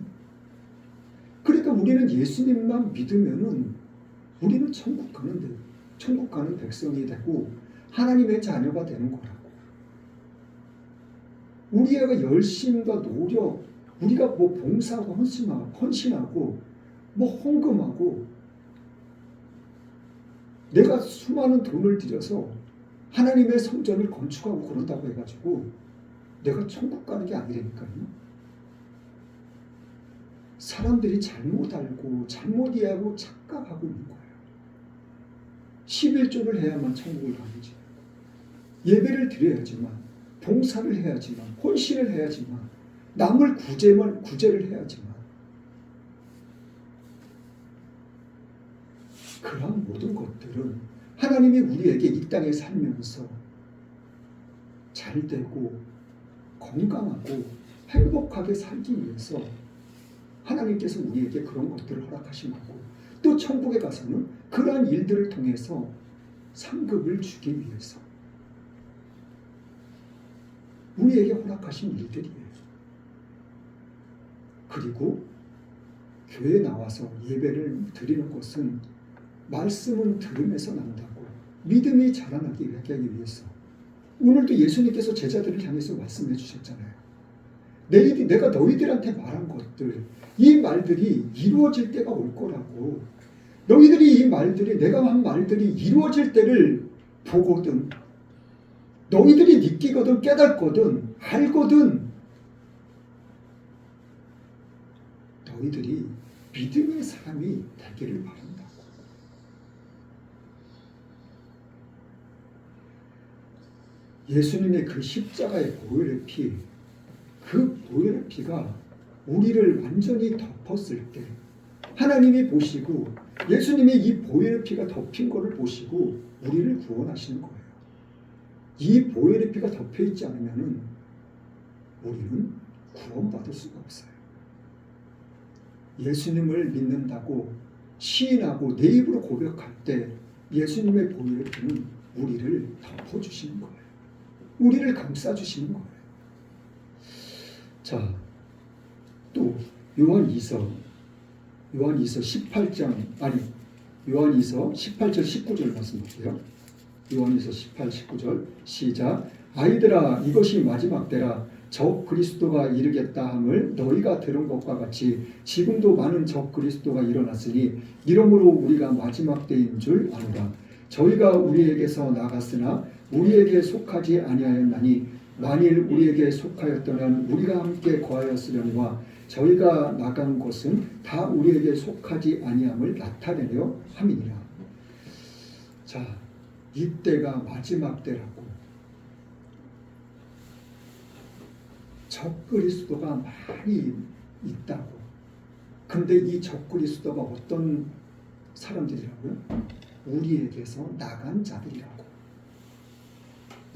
그러니까 우리는 예수님만 믿으면은 우리는 천국 가는 백성이 되고 하나님의 자녀가 되는 거라고. 우리가 열심과 노력, 우리가 뭐 봉사하고 헌신하고 뭐 헌금하고 내가 수많은 돈을 들여서 하나님의 성전을 건축하고 그런다고 해가지고 내가 천국 가는 게 아니라니까요. 사람들이 잘못 알고 잘못 이해하고 착각하고 있는 거예요. 11조를 해야만 천국을 가는지, 예배를 드려야지만, 봉사를 해야지만, 헌신을 해야지만, 남을 구제를 해야지만. 그런 모든 것들은 하나님이 우리에게 이 땅에 살면서 잘되고 건강하고 행복하게 살기 위해서 하나님께서 우리에게 그런 것들을 허락하신 거고, 또 천국에 가서는 그러한 일들을 통해서 상급을 주기 위해서 우리에게 허락하신 일들이에요. 그리고 교회에 나와서 예배를 드리는 것은 말씀은 들으면서 난다고, 믿음이 자라나기 위해서. 오늘도 예수님께서 제자들을 향해서 말씀해 주셨잖아요. 내가 너희들한테 말한 것들, 이 말들이 이루어질 때가 올 거라고. 너희들이 이 말들이, 내가 한 말들이 이루어질 때를 보거든, 너희들이 느끼거든, 깨닫거든, 알거든, 너희들이 믿음의 사람이 되기를 바란다고. 예수님의 그 십자가의 보혈의 피, 그 보혈의 피가 우리를 완전히 덮었을 때 하나님이 보시고, 예수님이 이 보혈의 피가 덮인 것을 보시고 우리를 구원하시는 거예요. 이 보혈의 피가 덮여있지 않으면 우리는 구원받을 수가 없어요. 예수님을 믿는다고 시인하고 내 입으로 고백할 때 예수님의 보혈의 피는 우리를 덮어주시는 거예요. 우리를 감싸주시는 거예요. 자, 또 요한이서 18장, 요한이서 18절 19절 말씀 볼게요. 요한이서 18, 19절 시작. 아이들아, 이것이 마지막 때라. 적 그리스도가 이르겠다 함을 너희가 들은 것과 같이 지금도 많은 적 그리스도가 일어났으니 이러므로 우리가 마지막 때인 줄 아노라. 저희가 우리에게서 나갔으나 우리에게 속하지 아니하였나니 만일 우리에게 속하였다면 우리가 함께 거하였으려니와 저희가 나간 것은 다 우리에게 속하지 아니함을 나타내려 함이니라. 자, 이때가 마지막 때라고. 적그리스도가 많이 있다고. 근데 이 적그리스도가 어떤 사람들이라고요? 우리에게서 나간 자들이라고.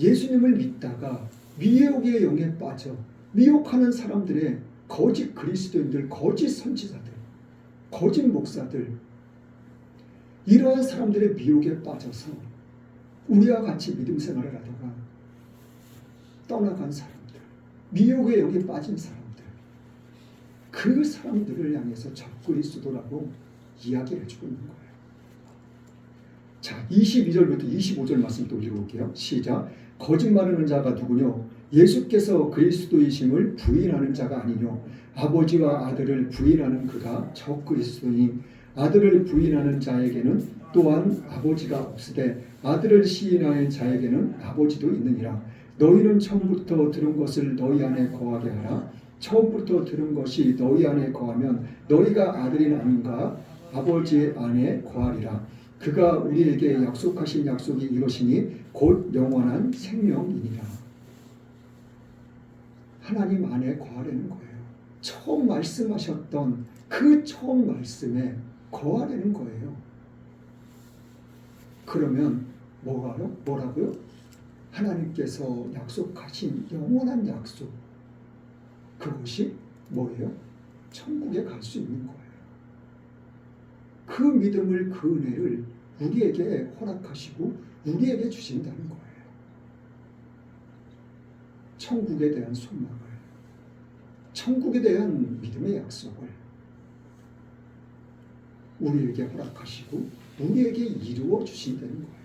예수님을 믿다가 미혹의 영에 빠져 미혹하는 사람들의 거짓 그리스도인들, 거짓 선지자들, 거짓 목사들, 이러한 사람들의 미혹에 빠져서 우리와 같이 믿음 생활을 하다가 떠나간 사람들, 미혹의 영에 빠진 사람들, 그 사람들을 향해서 적그리스도라고 이야기를 해주고 있는 거예요. 자, 22절부터 25절 말씀 또 읽어볼게요. 시작. 거짓말하는 자가 누구뇨? 예수께서 그리스도이심을 부인하는 자가 아니뇨? 아버지와 아들을 부인하는 그가 적그리스도니 아들을 부인하는 자에게는 또한 아버지가 없으되 아들을 시인하는 자에게는 아버지도 있느니라. 너희는 처음부터 들은 것을 너희 안에 거하게 하라. 처음부터 들은 것이 너희 안에 거하면 너희가 아들이 아닌가 아버지 안에 거하리라. 그가 우리에게 약속하신 약속이 이것이니 곧 영원한 생명이니라. 하나님 안에 거하려는 거예요. 처음 말씀하셨던 그 처음 말씀에 거하려는 거예요. 그러면 뭐라고요? 하나님께서 약속하신 영원한 약속, 그것이 뭐예요? 천국에 갈 수 있는 거예요. 그 믿음을, 그 은혜를 우리에게 허락하시고 우리에게 주신다는 거예요. 천국에 대한 소망을, 천국에 대한 믿음의 약속을 우리에게 허락하시고 우리에게 이루어 주신다는 거예요.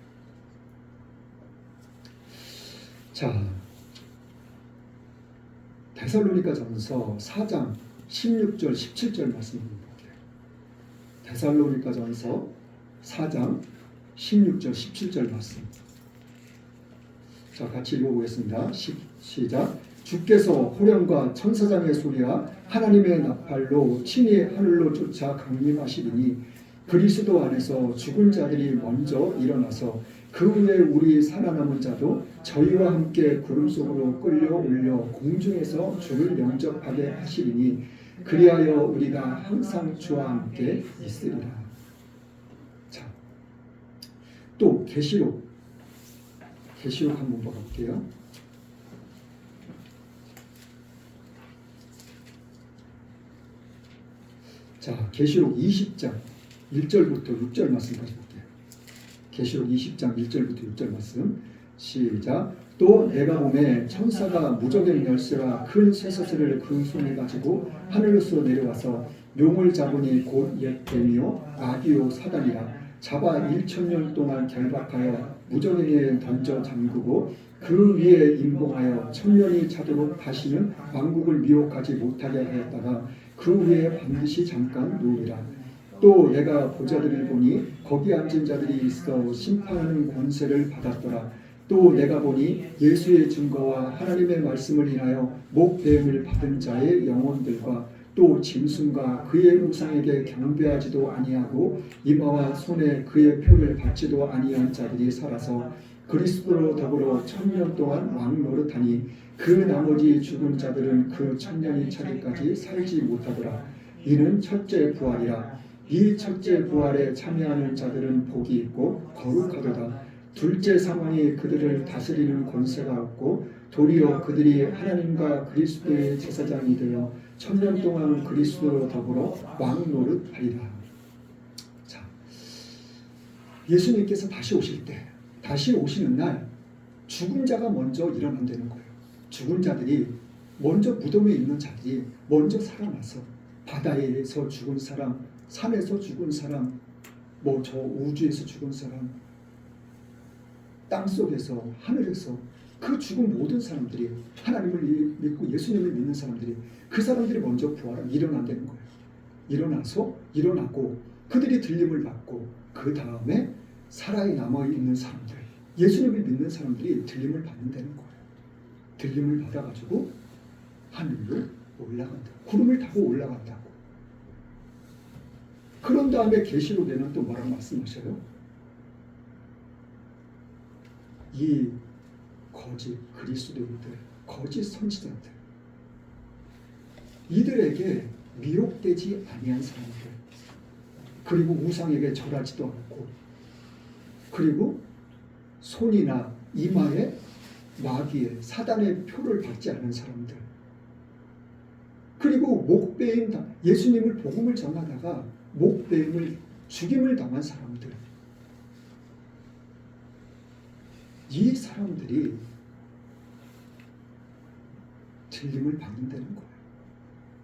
자, 데살로니가전서 4장 16절 17절 말씀 볼게요. 데살로니가전서 4장 16절 17절 말씀. 자, 같이 읽어보겠습니다. 시작. 주께서 호령과 천사장의 소리와 하나님의 나팔로 친히 하늘로 쫓아 강림하시리니 그리스도 안에서 죽은 자들이 먼저 일어나서 그 후에 우리 살아남은 자도 저희와 함께 구름 속으로 끌려올려 공중에서 주를 영접하게 하시리니 그리하여 우리가 항상 주와 함께 있으리라. 자, 또 계시록 한번 볼게요. 자, 계시록 20장 1절부터 6절 말씀까지 볼게요. 계시록 20장 1절부터 6절 말씀 시작. 또 내가 보매 천사가 무적의 열쇠와 큰 쇠사슬을 그 손에 가지고 하늘로서 내려와서 용을 잡으니 곧 옛 뱀이요 마귀요 사단이라 잡아 1000년 동안 결박하여 무적에게 던져 잠그고 그 위에 임봉하여 1000년이 차도록 다시는 왕국을 미혹하지 못하게 하였다가 그 위에 반드시 잠깐 누우리라. 또 내가 보자들을 보니 거기 앉은 자들이 있어 심판하는 권세를 받았더라. 또 내가 보니 예수의 증거와 하나님의 말씀을 인하여 목배임을 받은 자의 영혼들과 또 짐승과 그의 우상에게 경배하지도 아니하고 이마와 손에 그의 표를 받지도 아니한 자들이 살아서 그리스도로 더불어 1000년 동안 왕노릇하니 그 나머지 죽은 자들은 그 1000년이 차기까지 살지 못하더라. 이는 첫째 부활이라. 이 첫째 부활에 참여하는 자들은 복이 있고 거룩하도다. 둘째 사망이 그들을 다스리는 권세가 없고 도리어 그들이 하나님과 그리스도의 제사장이 되어 1000년 동안 그리스도로 더불어 왕노릇하리라. 자, 예수님께서 다시 오실 때, 다시 오시는 날 죽은 자가 먼저 일어난다는 거예요. 죽은 자들이 먼저 무덤에 있는 자들이 먼저 살아나서 바다에서 죽은 사람, 산에서 죽은 사람, 뭐 저 우주에서 죽은 사람, 땅속에서 하늘에서 그 죽은 모든 사람들이 하나님을 믿고 예수님을 믿는 사람들이 그 사람들이 먼저 일어난다는 거예요. 일어나고 그들이 들림을 받고 그 다음에 살아 남아있는 사람들, 예수님을 믿는 사람들이 들림을 받는다는 거예요. 들림을 받아가지고 하늘로 올라간다. 구름을 타고 올라간다고. 그런 다음에 계시록에는 또 뭐라고 말씀하셔요? 이 거짓 그리스도인들, 거짓 선지자들, 이들에게 미혹되지 아니한 사람들, 그리고 우상에게 절하지도 않고, 그리고 손이나 이마에 마귀의 사단의 표를 받지 않은 사람들, 그리고 목베임 예수님을 복음을 전하다가 목베임을 죽임을 당한 사람들, 이 사람들이 들림을 받는다는 거예요.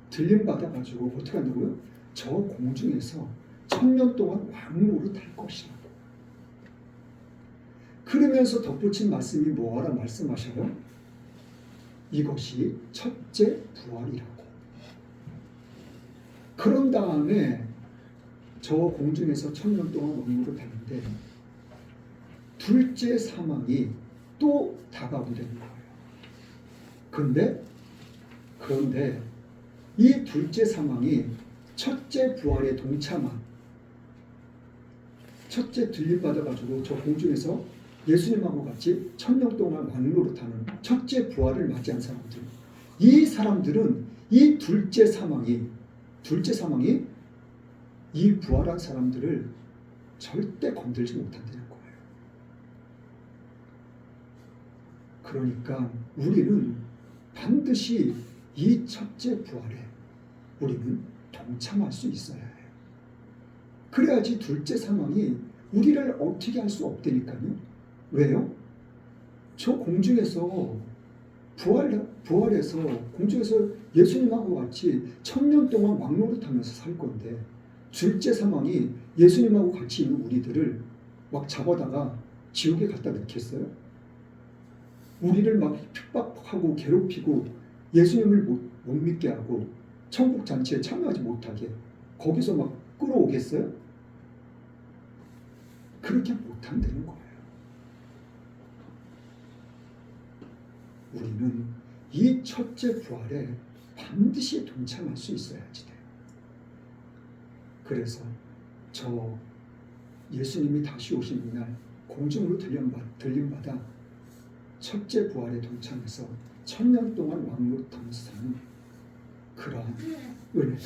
들림 받아가지고 어떻게 한다고요? 저 공중에서 1000년 동안 왕노릇할 것이라고. 그러면서 덧붙인 말씀이 뭐하라 말씀하셔요? 이것이 첫째 부활이라고. 그런 다음에 저 공중에서 1000년 동안 왕노릇하는데 둘째 사망이 또 다가온다는 거예요. 그런데 이 둘째 사망이 첫째 부활에 동참한, 첫째 들림 받아가지고 저 공중에서 예수님하고 같이 1000년 동안 왕노릇하는 첫째 부활을 맞이한 사람들, 이 사람들은 이 둘째 사망이 이 부활한 사람들을 절대 건들지 못한다는 거예요. 그러니까 우리는 반드시 이 첫째 부활에 우리는 동참할 수 있어야 해요. 그래야지 둘째 사망이 우리를 어떻게 할 수 없다니까요. 왜요? 저 공중에서 부활해서 공중에서 예수님하고 같이 1000년 동안 왕노릇하면서 살 건데 둘째 사망이 예수님하고 같이 있는 우리들을 막 잡아다가 지옥에 갖다 넣겠어요? 우리를 막 핍박하고 괴롭히고 예수님을 못 믿게 하고 천국 잔치에 참여하지 못하게 거기서 막 끌어오겠어요? 그렇게 못한다는 거예요. 우리는 이 첫째 부활에 반드시 동참할 수 있어야지 돼요. 그래서 저 예수님이 다시 오시는 날 공중으로 들림받아 첫째 부활에 동참해서 1000년 동안 왕노릇하면서 사는 그러한 은혜가,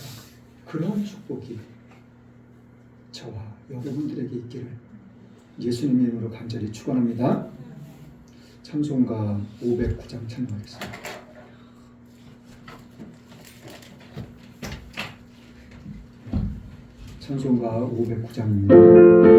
그러한 축복이 저와 여러분들에게 있기를 예수님의 이름으로 간절히 축원합니다. 찬송가 509장 찬양하겠습니다. 찬송가 509장입니다.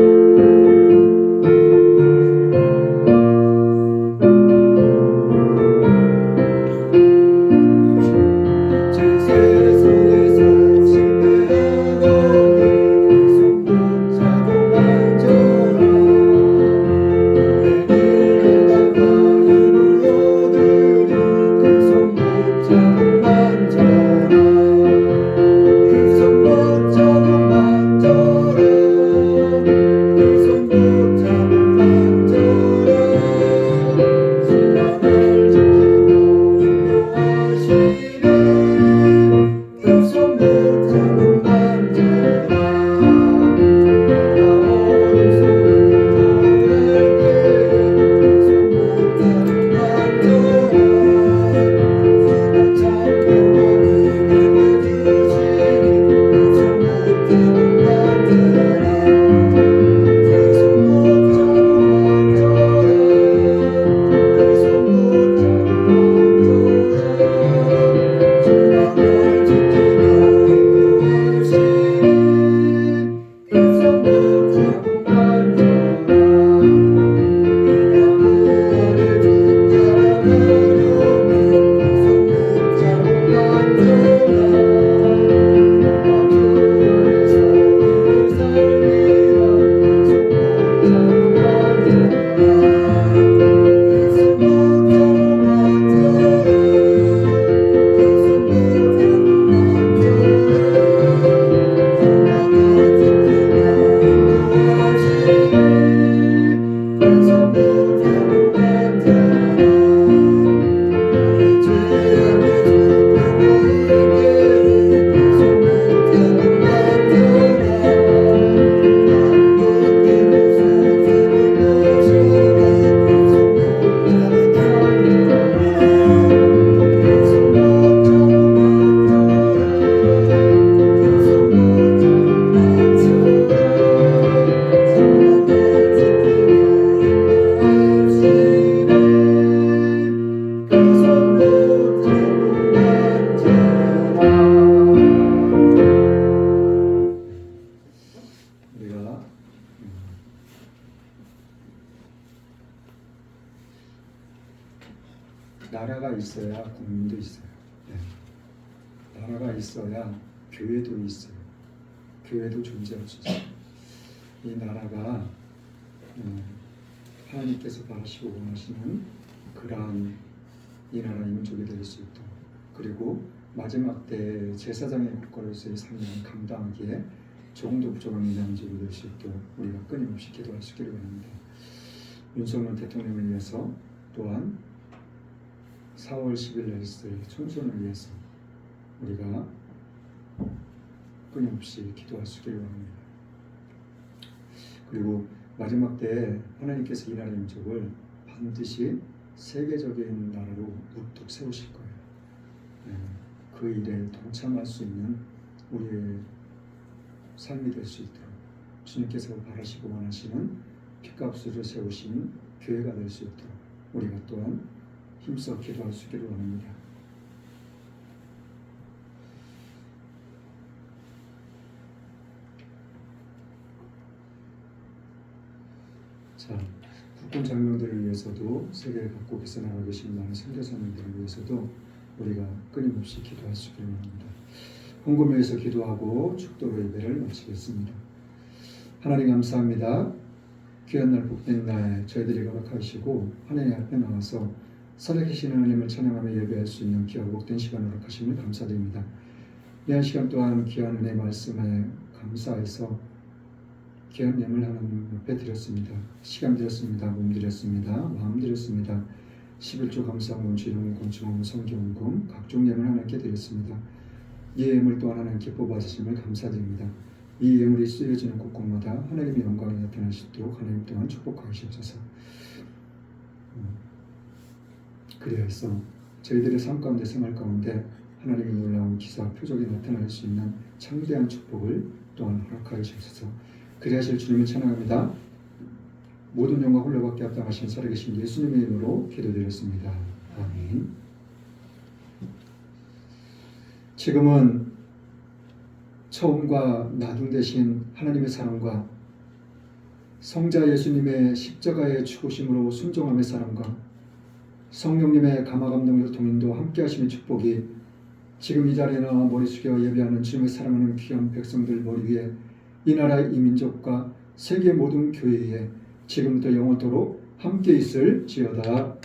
나라가 있어야 국민도 있어요. 네. 나라가 있어야 교회도 있어요. 교회도 존재할 수 있어요. 이 나라가 하나님께서 바라시고 원하시는 그러한 이 나라 민족이 될 수 있도록, 그리고 마지막 때 제사장의 일거로서의 삶을 감당하기에 조금도 부족한 민족이 될 수 있도록 우리가 끊임없이 기도할 수 있기를 원합니다. 윤석열 대통령을 위해서, 또한 4월 10일 날 있을 총선을 위해서 우리가 끊임없이 기도할 수 있기를 원합니다. 그리고 마지막 때 하나님께서 이 나라 민족을 반드시 세계적인 나라로 우뚝 세우실 거예요. 그 일에 동참할 수 있는 우리의 삶이 될 수 있도록 주님께서 바라시고 원하시는 핏값으로 세우신 교회가 될 수 있도록 우리가 또한 힘써 기도할 수 있기를 원합니다. 자, 국군 장병들을 위해서도 세계 각국에서 나가 계신 많은 선교사님들을 위해서도 우리가 끊임없이 기도할 수 있기를 원합니다. 헌금에서 기도하고 축도로 예배를 마치겠습니다. 하나님 감사합니다. 귀한 날, 복된 날 저희들이 거룩하시고 하나님 앞에 나와서 살아계신 하나님을 찬양하며 예배할 수 있는 귀하고 복된 시간을 허락하심을 감사드립니다. 이한 시간 또한 귀한 은혜 말씀에 감사해서 귀한 예물 하나님 앞에 드렸습니다. 시간 드렸습니다. 몸 드렸습니다. 마음 드렸습니다. 11조 감사원금, 주일원금, 중원금, 성경원금 각종 예물 하나님께 드렸습니다. 이 예물 또한 하나님께 뽑아주심을 감사드립니다. 이 예물이 쓰여지는 곳곳마다 하나님의 영광이 나타나시도록 하나님 또한 축복하시옵소서. 그리하여서 저희들의 삶 가운데, 생활 가운데 하나님의 놀라운 기사 표적이 나타날 수 있는 창대한 축복을 또한 허락하여 주옵소서. 그리하실 주님을 찬양합니다. 모든 영광 홀로 받게 합당하신 살아계신 예수님의 이름으로 기도드렸습니다. 아멘. 지금은 처음과 나중 되신 하나님의 사랑과 성자 예수님의 십자가의 죽으심으로 순종함의 사랑과 성령님의 감화감동의 통인도 함께 하심의 축복이 지금 이 자리에나 머리 숙여 예배하는 주님의 사랑하는 귀한 백성들 머리 위에 이 나라 이 민족과 세계 모든 교회에 지금부터 영원토록 함께 있을지어다.